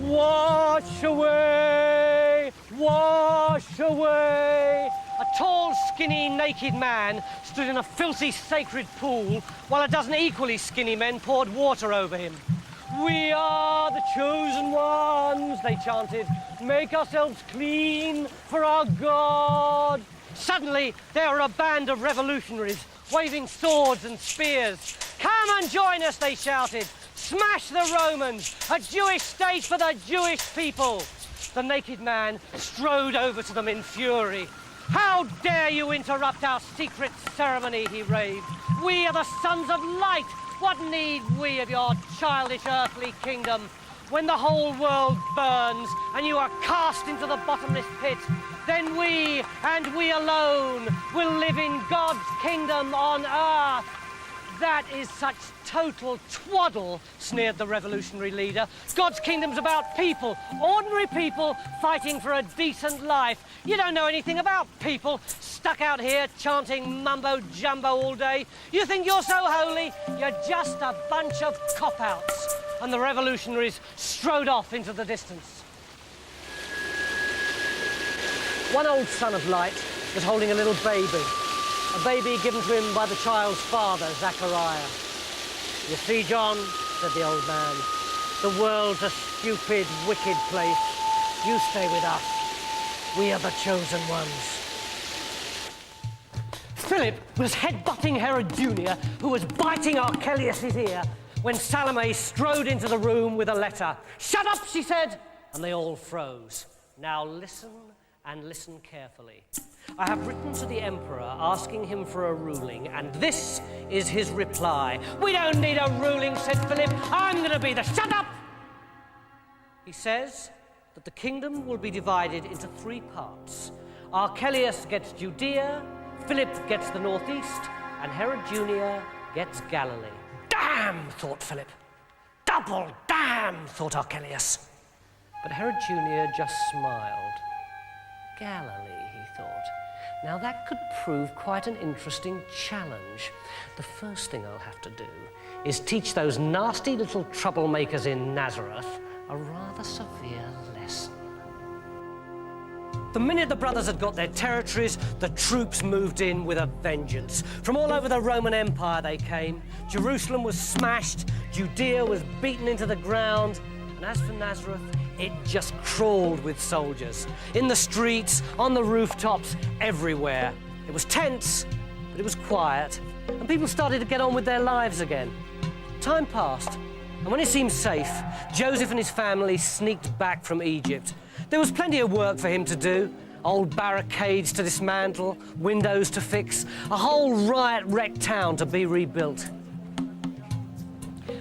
Wash away, wash away. A tall, skinny, naked man stood in a filthy, sacred pool while a dozen equally skinny men poured water over him. We are the chosen ones, they chanted. Make ourselves clean for our God. Suddenly, there were a band of revolutionaries waving swords and spears. Come and join us, they shouted. Smash the Romans! A Jewish state for the Jewish people! The naked man strode over to them in fury. How dare you interrupt our secret ceremony, he raved. We are the sons of light. What need we of your childish earthly kingdom? When the whole world burns and you are cast into the bottomless pit, then we, and we alone, will live in God's kingdom on earth. That is such total twaddle, sneered the revolutionary leader. God's kingdom's about people, ordinary people fighting for a decent life. You don't know anything about people stuck out here chanting mumbo-jumbo all day. You think you're so holy? You're just a bunch of cop-outs. And the revolutionaries strode off into the distance. One old son of light was holding a little baby. A baby given to him by the child's father, Zachariah. You see, John, said the old man, the world's a stupid, wicked place. You stay with us. We are the chosen ones. Philip was headbutting Herod Jr., who was biting Archelaus' ear, when Salome strode into the room with a letter. Shut up, she said, and they all froze. Now listen, and listen carefully. I have written to the Emperor asking him for a ruling, and this is his reply. We don't need a ruling, said Philip. I'm going to be the... Shut up! He says that the kingdom will be divided into 3 parts. Archelaus gets Judea, Philip gets the northeast, and Herod Jr. gets Galilee. Damn, thought Philip. Double damn, thought Archelaus. But Herod Jr. just smiled. Galilee, he thought. Now that could prove quite an interesting challenge. The first thing I'll have to do is teach those nasty little troublemakers in Nazareth a rather severe lesson. The minute the brothers had got their territories, the troops moved in with a vengeance. From all over the Roman Empire they came. Jerusalem was smashed, Judea was beaten into the ground, and as for Nazareth, it just crawled with soldiers. In the streets, on the rooftops, everywhere. It was tense, but it was quiet, and people started to get on with their lives again. Time passed, and when it seemed safe, Joseph and his family sneaked back from Egypt. There was plenty of work for him to do. Old barricades to dismantle, windows to fix, a whole riot-wrecked town to be rebuilt.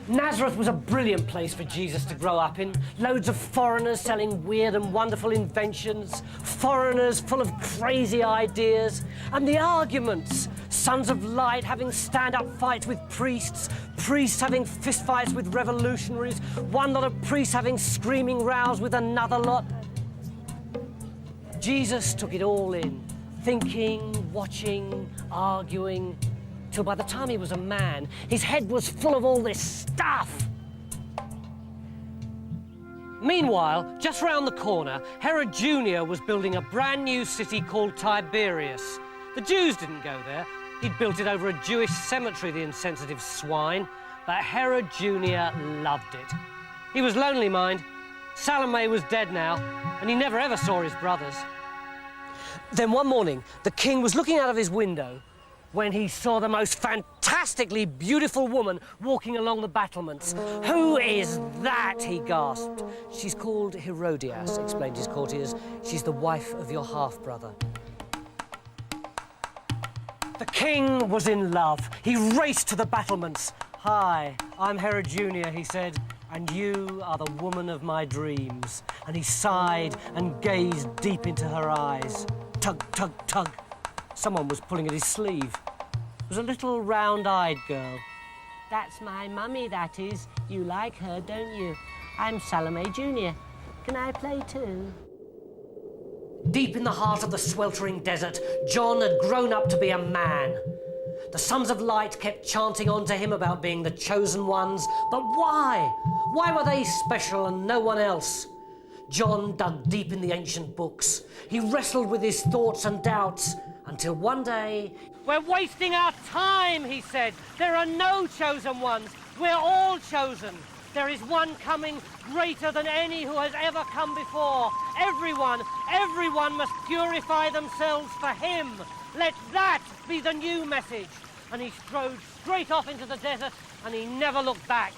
Nazareth was a brilliant place for Jesus to grow up in. Loads of foreigners selling weird and wonderful inventions, foreigners full of crazy ideas, and the arguments. Sons of light having stand-up fights with priests, priests having fistfights with revolutionaries, one lot of priests having screaming rows with another lot. Jesus took it all in, thinking, watching, arguing, till by the time he was a man, his head was full of all this stuff. Meanwhile, just round the corner, Herod Jr. was building a brand new city called Tiberias. The Jews didn't go there. He'd built it over a Jewish cemetery, the insensitive swine. But Herod Jr. loved it. He was lonely, mind. Salome was dead now, and he never ever saw his brothers. Then one morning, the king was looking out of his window when he saw the most fantastically beautiful woman walking along the battlements. Who is that? He gasped. She's called Herodias, explained his courtiers. She's the wife of your half-brother. The king was in love. He raced to the battlements. Hi, I'm Herod Jr., he said. and you are the woman of my dreams. And he sighed and gazed deep into her eyes. Tug, tug, tug. Someone was pulling at his sleeve. It was a little round-eyed girl. That's my mummy, that is. You like her, don't you? I'm Salome Jr. Can I play too? Deep in the heart of the sweltering desert, John had grown up to be a man. The Sons of Light kept chanting on to him about being the chosen ones, but why? Why were they special and no one else? John dug deep in the ancient books. He wrestled with his thoughts and doubts until one day... We're wasting our time, he said. There are no chosen ones. We're all chosen. There is one coming greater than any who has ever come before. Everyone must purify themselves for him. Let that be the new message. And he strode straight off into the desert, and he never looked back.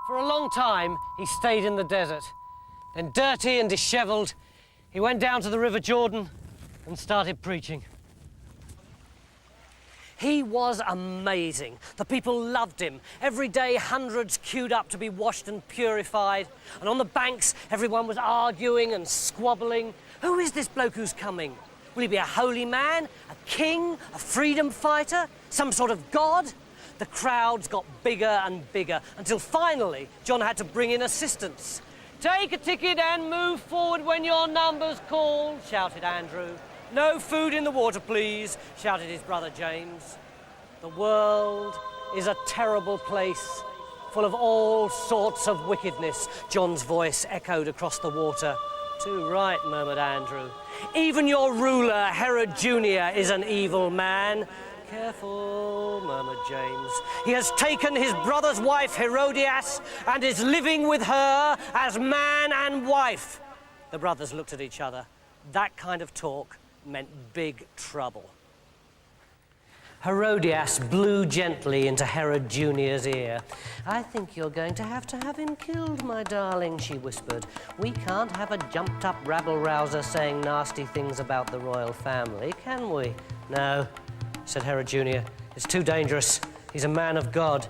For a long time, he stayed in the desert. Then, dirty and dishevelled, he went down to the River Jordan and started preaching. He was amazing. The people loved him. Every day, hundreds queued up to be washed and purified. And on the banks, everyone was arguing and squabbling. Who is this bloke who's coming? Will he be a holy man, a king, a freedom fighter, some sort of god? The crowds got bigger and bigger until finally John had to bring in assistance. Take a ticket and move forward when your number's called, shouted Andrew. No food in the water, please, shouted his brother James. The world is a terrible place, full of all sorts of wickedness, John's voice echoed across the water. Too right, murmured Andrew. Even your ruler, Herod Jr., is an evil man. Careful, murmured James. He has taken his brother's wife, Herodias, and is living with her as man and wife. The brothers looked at each other. That kind of talk meant big trouble. Herodias blew gently into Herod Jr.'s ear. I think you're going to have him killed, my darling, she whispered. We can't have a jumped-up rabble-rouser saying nasty things about the royal family, can we? No, said Herod Jr. It's too dangerous. He's a man of God.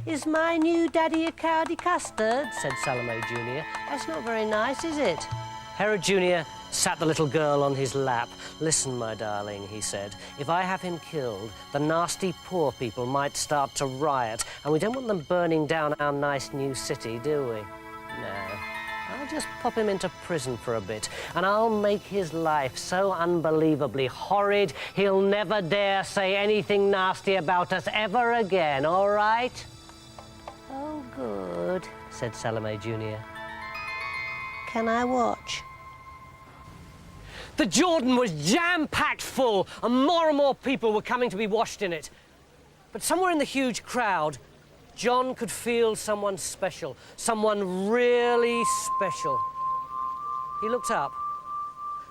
Is my new daddy a cowdy custard? Said Salome Jr. That's not very nice, is it? Herod Jr. sat the little girl on his lap. Listen, my darling, he said. If I have him killed, the nasty poor people might start to riot, and we don't want them burning down our nice new city, do we? No. I'll just pop him into prison for a bit, and I'll make his life so unbelievably horrid, he'll never dare say anything nasty about us ever again, all right? Oh, good, said Salome Jr. Can I watch? The Jordan was jam-packed full, and more people were coming to be washed in it. But somewhere in the huge crowd, John could feel someone special, someone really special. He looked up,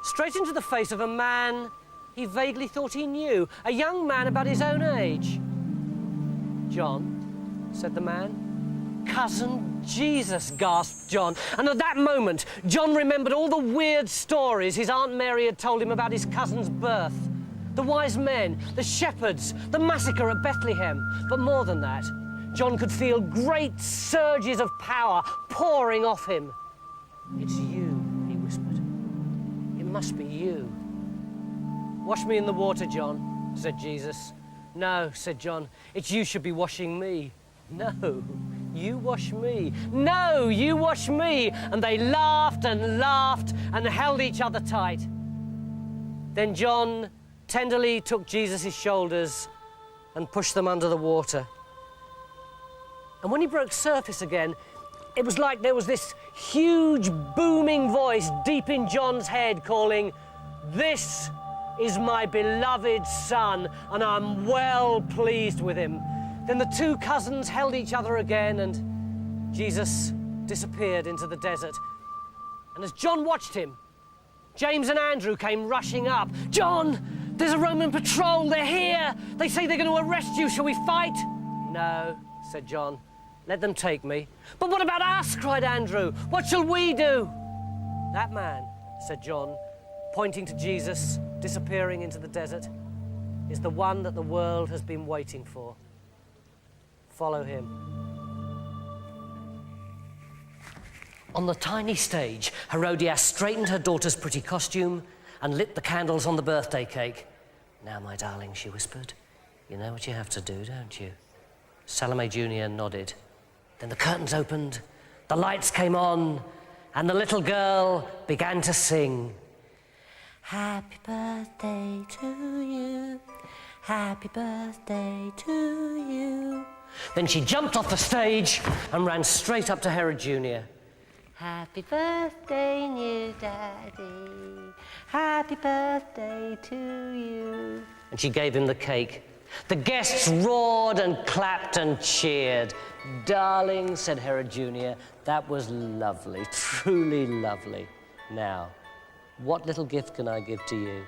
straight into the face of a man he vaguely thought he knew, a young man about his own age. John, said the man. Cousin Jesus, gasped John. And at that moment, John remembered all the weird stories his Aunt Mary had told him about his cousin's birth. The wise men, the shepherds, the massacre at Bethlehem. But more than that, John could feel great surges of power pouring off him. It's you, he whispered. It must be you. Wash me in the water, John, said Jesus. No, said John, it's you should be washing me. No, you wash me. No, you wash me. And they laughed and held each other tight. Then John tenderly took Jesus' shoulders and pushed them under the water. And when he broke surface again, it was like there was this huge booming voice deep in John's head calling, "This is my beloved son, and I'm well pleased with him." Then the two cousins held each other again, and Jesus disappeared into the desert. And as John watched him, James and Andrew came rushing up. "John, there's a Roman patrol, they're here. They say they're going to arrest you, shall we fight?" "No," said John. "Let them take me." "But what about us?" cried Andrew. "What shall we do?" "That man," said John, pointing to Jesus, disappearing into the desert. is the one that the world has been waiting for. Follow him. On the tiny stage, Herodias straightened her daughter's pretty costume and lit the candles on the birthday cake. "Now, my darling," she whispered, "you know what you have to do, don't you?" Salome Jr. nodded. Then the curtains opened, the lights came on, and the little girl began to sing. "Happy birthday to you, happy birthday to you." Then she jumped off the stage and ran straight up to Herod Jr. "Happy birthday, new daddy, happy birthday to you." And she gave him the cake. The guests roared and clapped and cheered. "Darling," said Herod Jr., "that was lovely, truly lovely. Now, what little gift can I give to you?"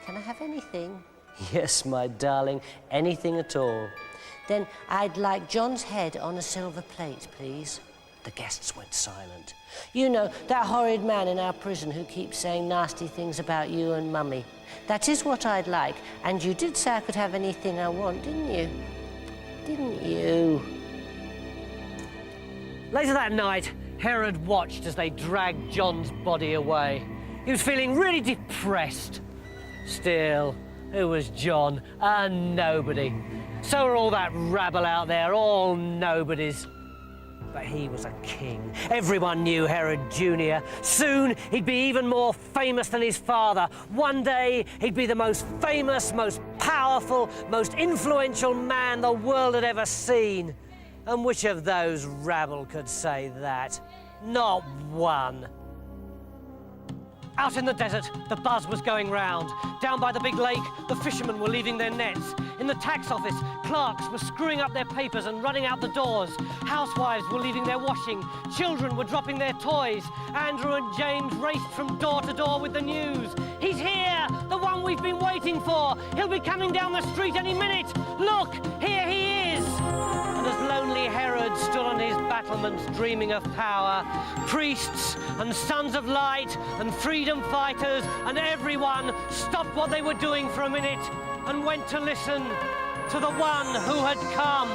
"Can I have anything?" "Yes, my darling, anything at all." "Then I'd like John's head on a silver plate, please." The guests went silent. "You know, that horrid man in our prison who keeps saying nasty things about you and Mummy. That is what I'd like. And you did say I could have anything I want, didn't you? Didn't you?" Later that night, Herod watched as they dragged John's body away. He was feeling really depressed. Still, who was John? A nobody. So were all that rabble out there, all nobodies. But he was a king. Everyone knew Herod Jr. Soon, he'd be even more famous than his father. One day, he'd be the most famous, most powerful, most influential man the world had ever seen. And which of those rabble could say that? Not one. Out in the desert, the buzz was going round. Down by the big lake, the fishermen were leaving their nets. In the tax office, clerks were screwing up their papers and running out the doors. Housewives were leaving their washing. Children were dropping their toys. Andrew and James raced from door to door with the news. "He's here, the one we've been waiting for. He'll be coming down the street any minute. Look, here he is." And as lonely Herod stood on his battlements dreaming of power, priests and sons of light and freedom fighters and everyone stopped what they were doing for a minute and went to listen to the one who had come